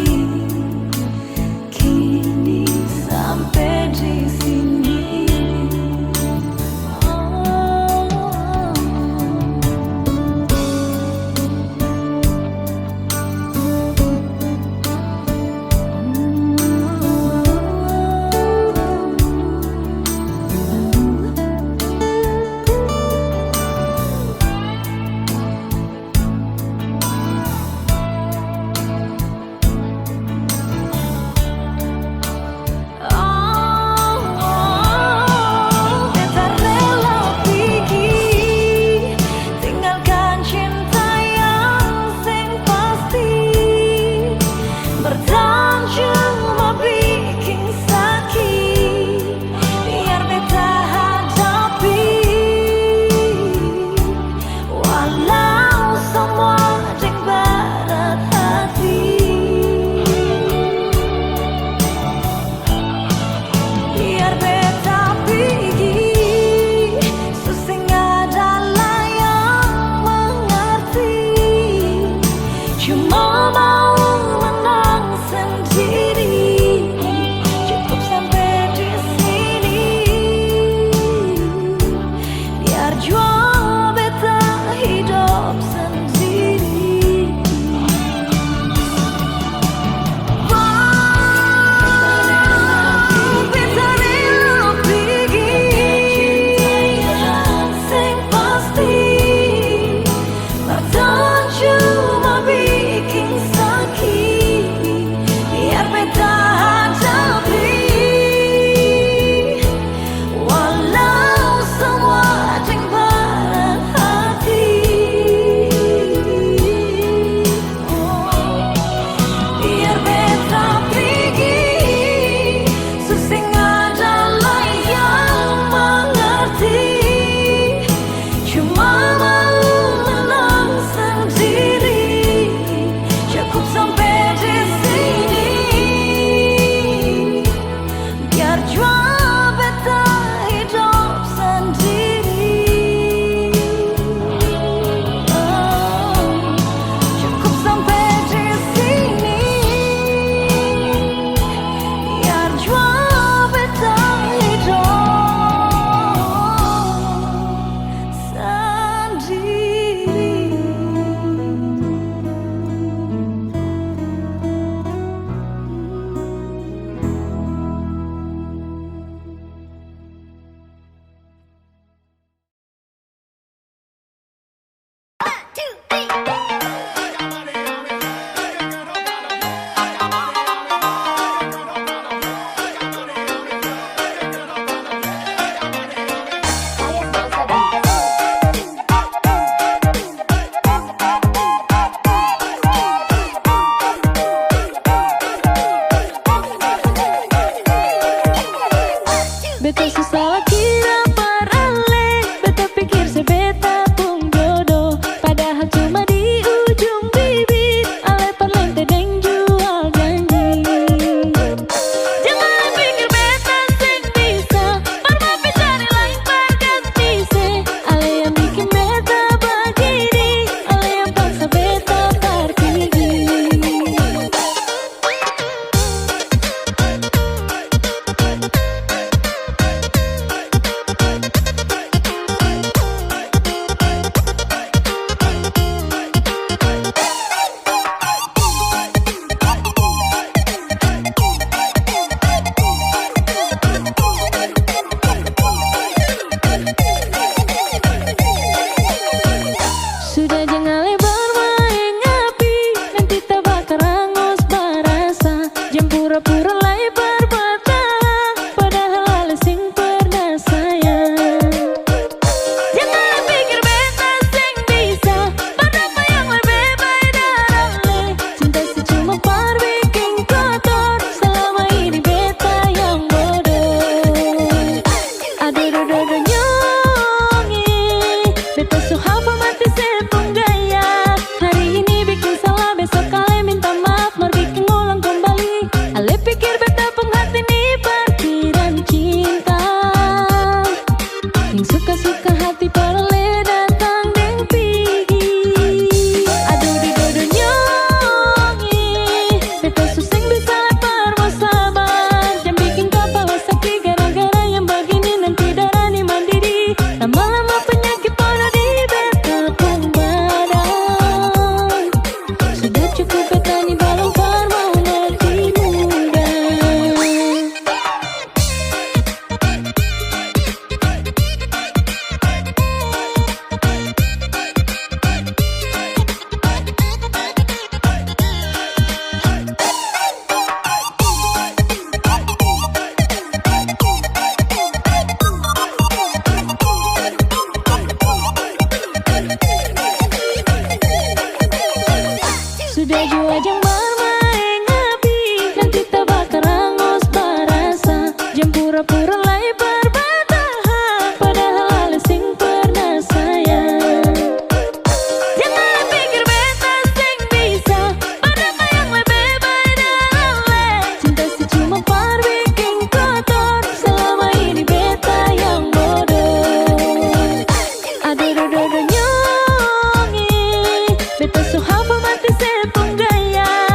kini sampai di sini. Beta rela pergi, tinggalkan cinta yang sing pasti, bertahan cuma bikin sakit, biar beta hadapi, walau semua di barat hati. Biar beta pergi, susah adalah yang mengerti, cuma mau menang sendiri, cukup sampai di sini. Biar jua beta hidup sendiri. Beta rela pergi, sing pasti, bertahan cuma bikin sakit, biar beta hadapi, walau semua di barat hati. Biar beta pergi, susah adalah yang mengerti, cuma mau menang sendiri, cukup sampai di sini. Biar jua beta hidup sendiri. Cukup sampai di sini. Biar jua beta hidup sendiri. Beta susah kira parale, beta pikir sebeta pun jodoh, padahal cuma dia Sudah jangan lebar main api, nanti tak bakal hangus barasa. Jangan pura-pura lebar bertahan, padahal hal sing pernah sayang. Jangan pikir beta sing bisa, padahal yang lebih baik darahnya. Cinta sih cuma bikin kotor, selama ini beta yang bodoh. Aduh dodo nyongi, beta so hafal mati sepung gaya. Hari ini bikin salah, besok kalian minta maaf, mar bikin ulang kembali. Ale pikir beta pun hati nih parkiran cinta. Yang suka-suka hati parale datang deng pigi. Aduh dodo nyongi, beta suseng bisa lepar mau sabar. Jangan bikin kepala sakit gara-gara yang begini, nanti darah nih mandiri. Lama-lama penyakit pada di beta pun badan. Sudah cukup beta nih balong par mau mati muda. Sudah jua jangan main api, nanti tak bakal hangus barasa. Jangan pura-pura lebar bertahan, padahal hal sing pernah sayang. Jangan pikir beta sing bisa, padahal yang lebih baik darahnya. Cinta sih cuma bikin kotor, selama ini beta yang bodoh. Aduh dodo nyongi, beta so hafal mati sepung gaya.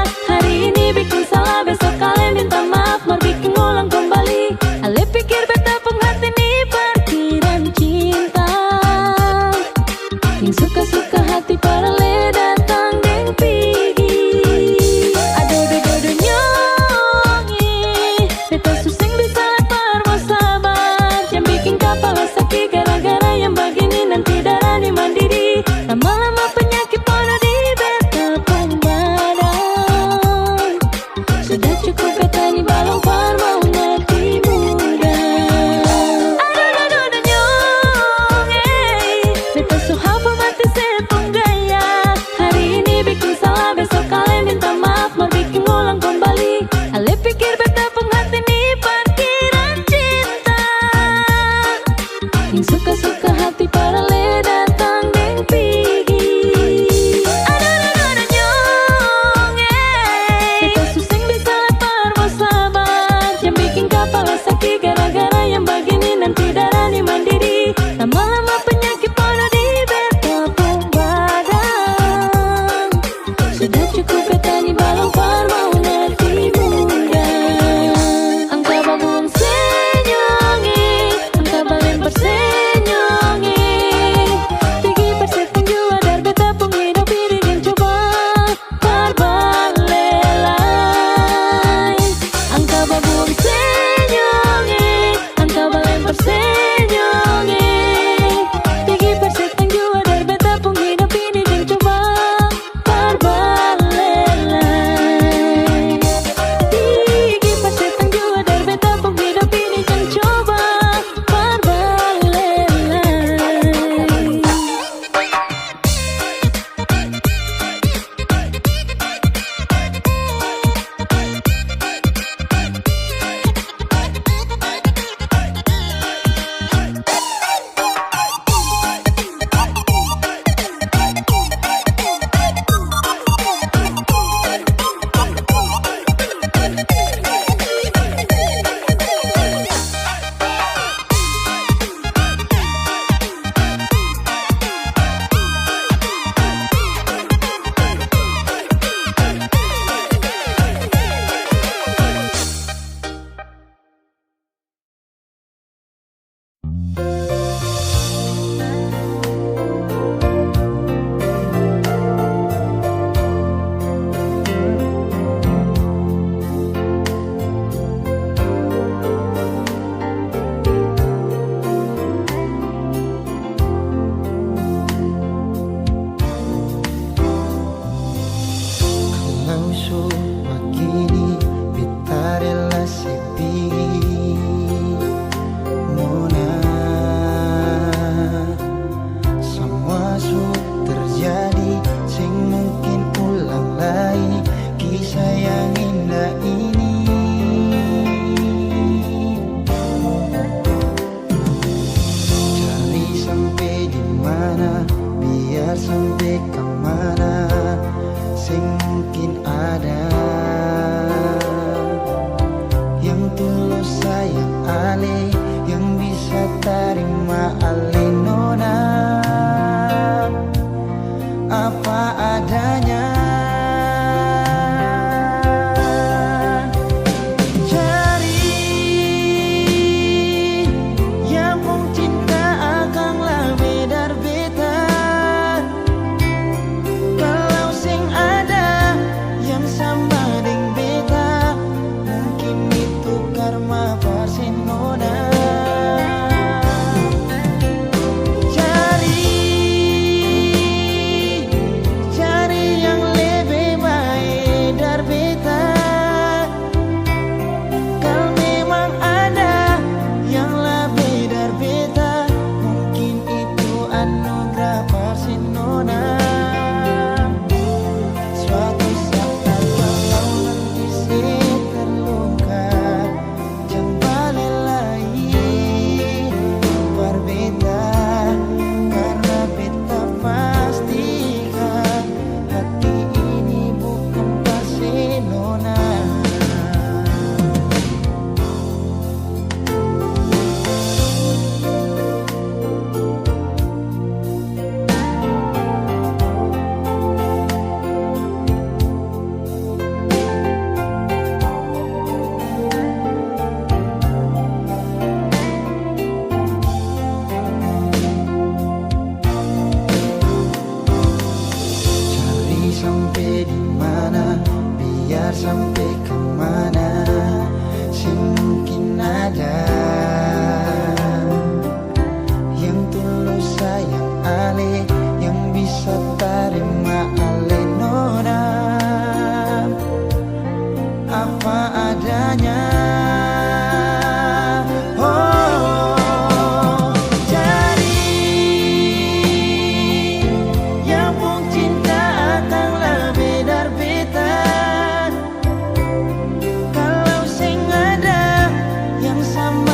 puso begini beta rela sepi nona. Semua su terjadi sing mungkin ulang lagi kisah yang indah ini. Cari sampai di mana, biar sampai kemana, sing mungkin ada yang tulus sayang ale, yang bisa terima ale nona apa adanya. Cari yang pun cinta akan lebih dari beta. Kalau sing ada yang sama deng beta, mungkin itu karma Barcelona. Cari yang lebih baik dari beta. Kalau memang ada yang lebih dari beta, mungkin itu anugerah Barcelona. Suatu saat kalau nanti saya terluka, jangan balik lagi berbeda, karena beta pastikan hati ini bukan Barcelona. Cari sampai di mana, biar sampai kemana, sing mungkin ada yang tulus sayang ale, yang bisa terima ale nona apa adanya. Oh, cari yang pun cinta akan lebih dari beta. Kalau sing ada yang sama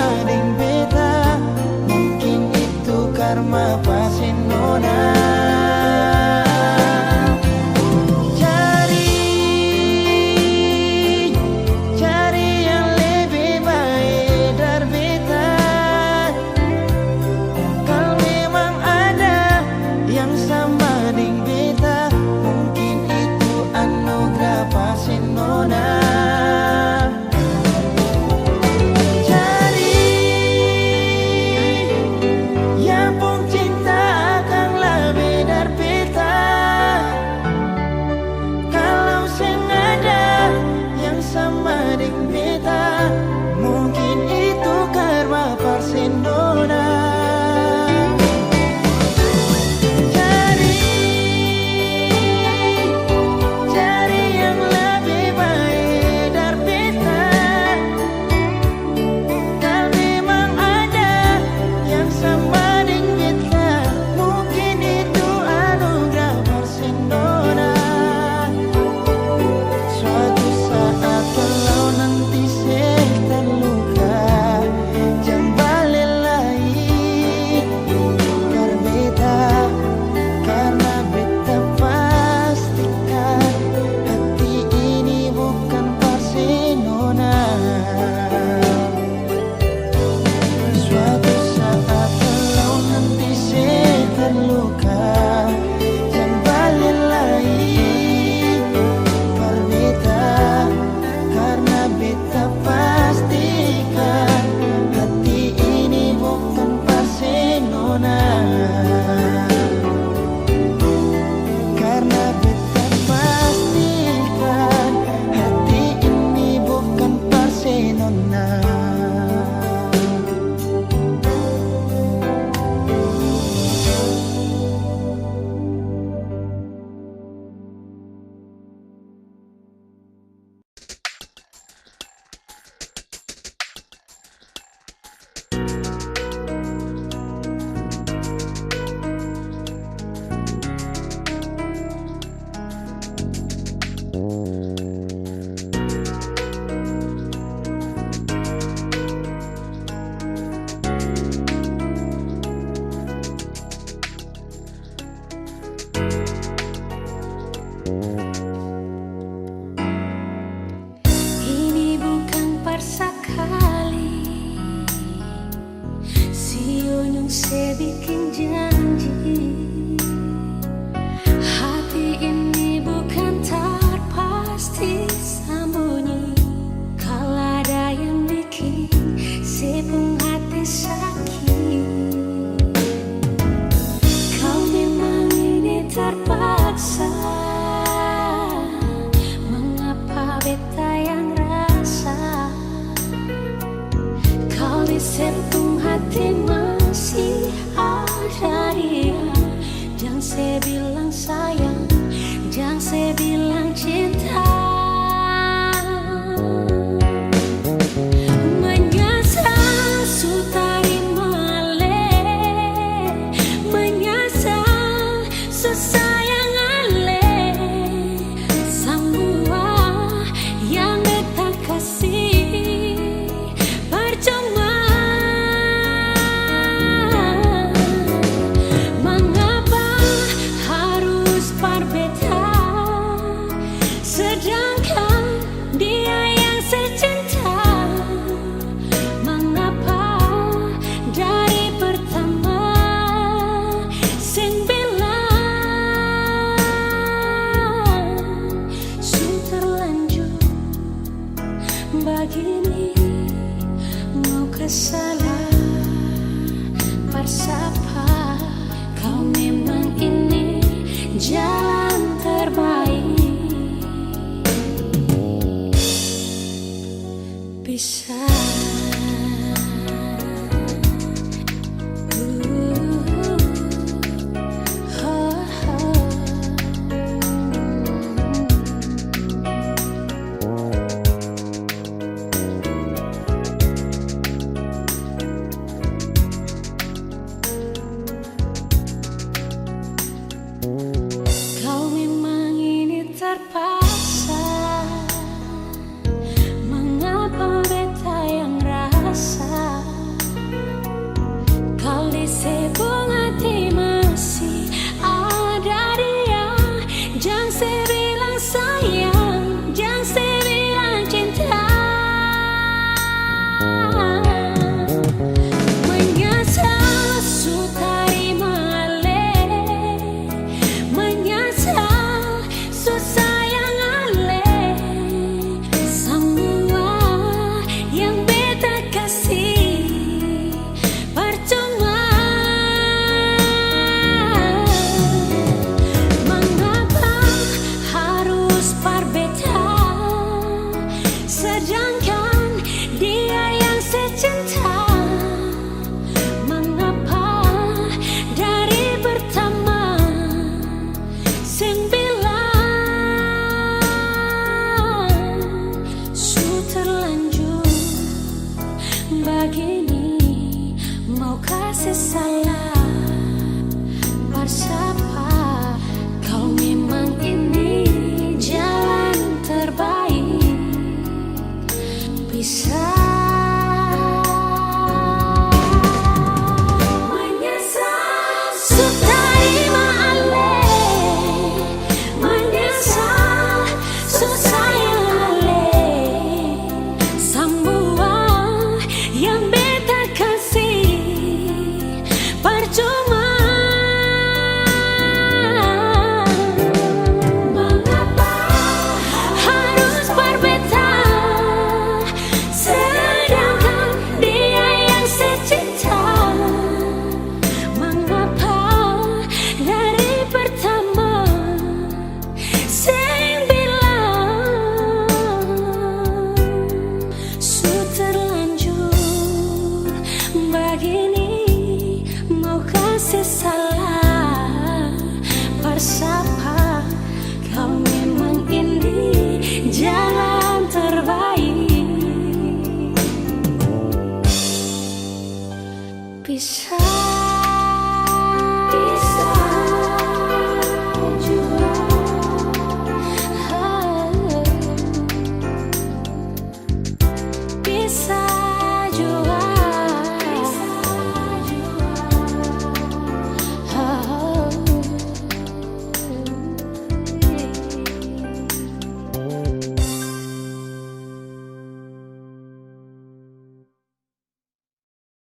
Ini bukan persakali si Unyung se bikin janji. Hati ini bukan tak pasti sembunyi. Kalau ada yang bikin sepung hati sakit, kau memang ini terpaksa. Mengapa beta yang rasa kau di sepung hati masih ada dia. Jangan saya bilang sayang, jangan saya bilang cinta. Menyesal sutari male, menyesal sesayang ale. Semua yang beta kasih percuma. Mengapa harus berbeda, sedangkan dia yang secinta? Mengapa dari pertama sing bilang sudah terlanjur begini? Mau kesalah bersapa, kau memang ini jalan terbaik. Bisa kau memang ini terpaksa.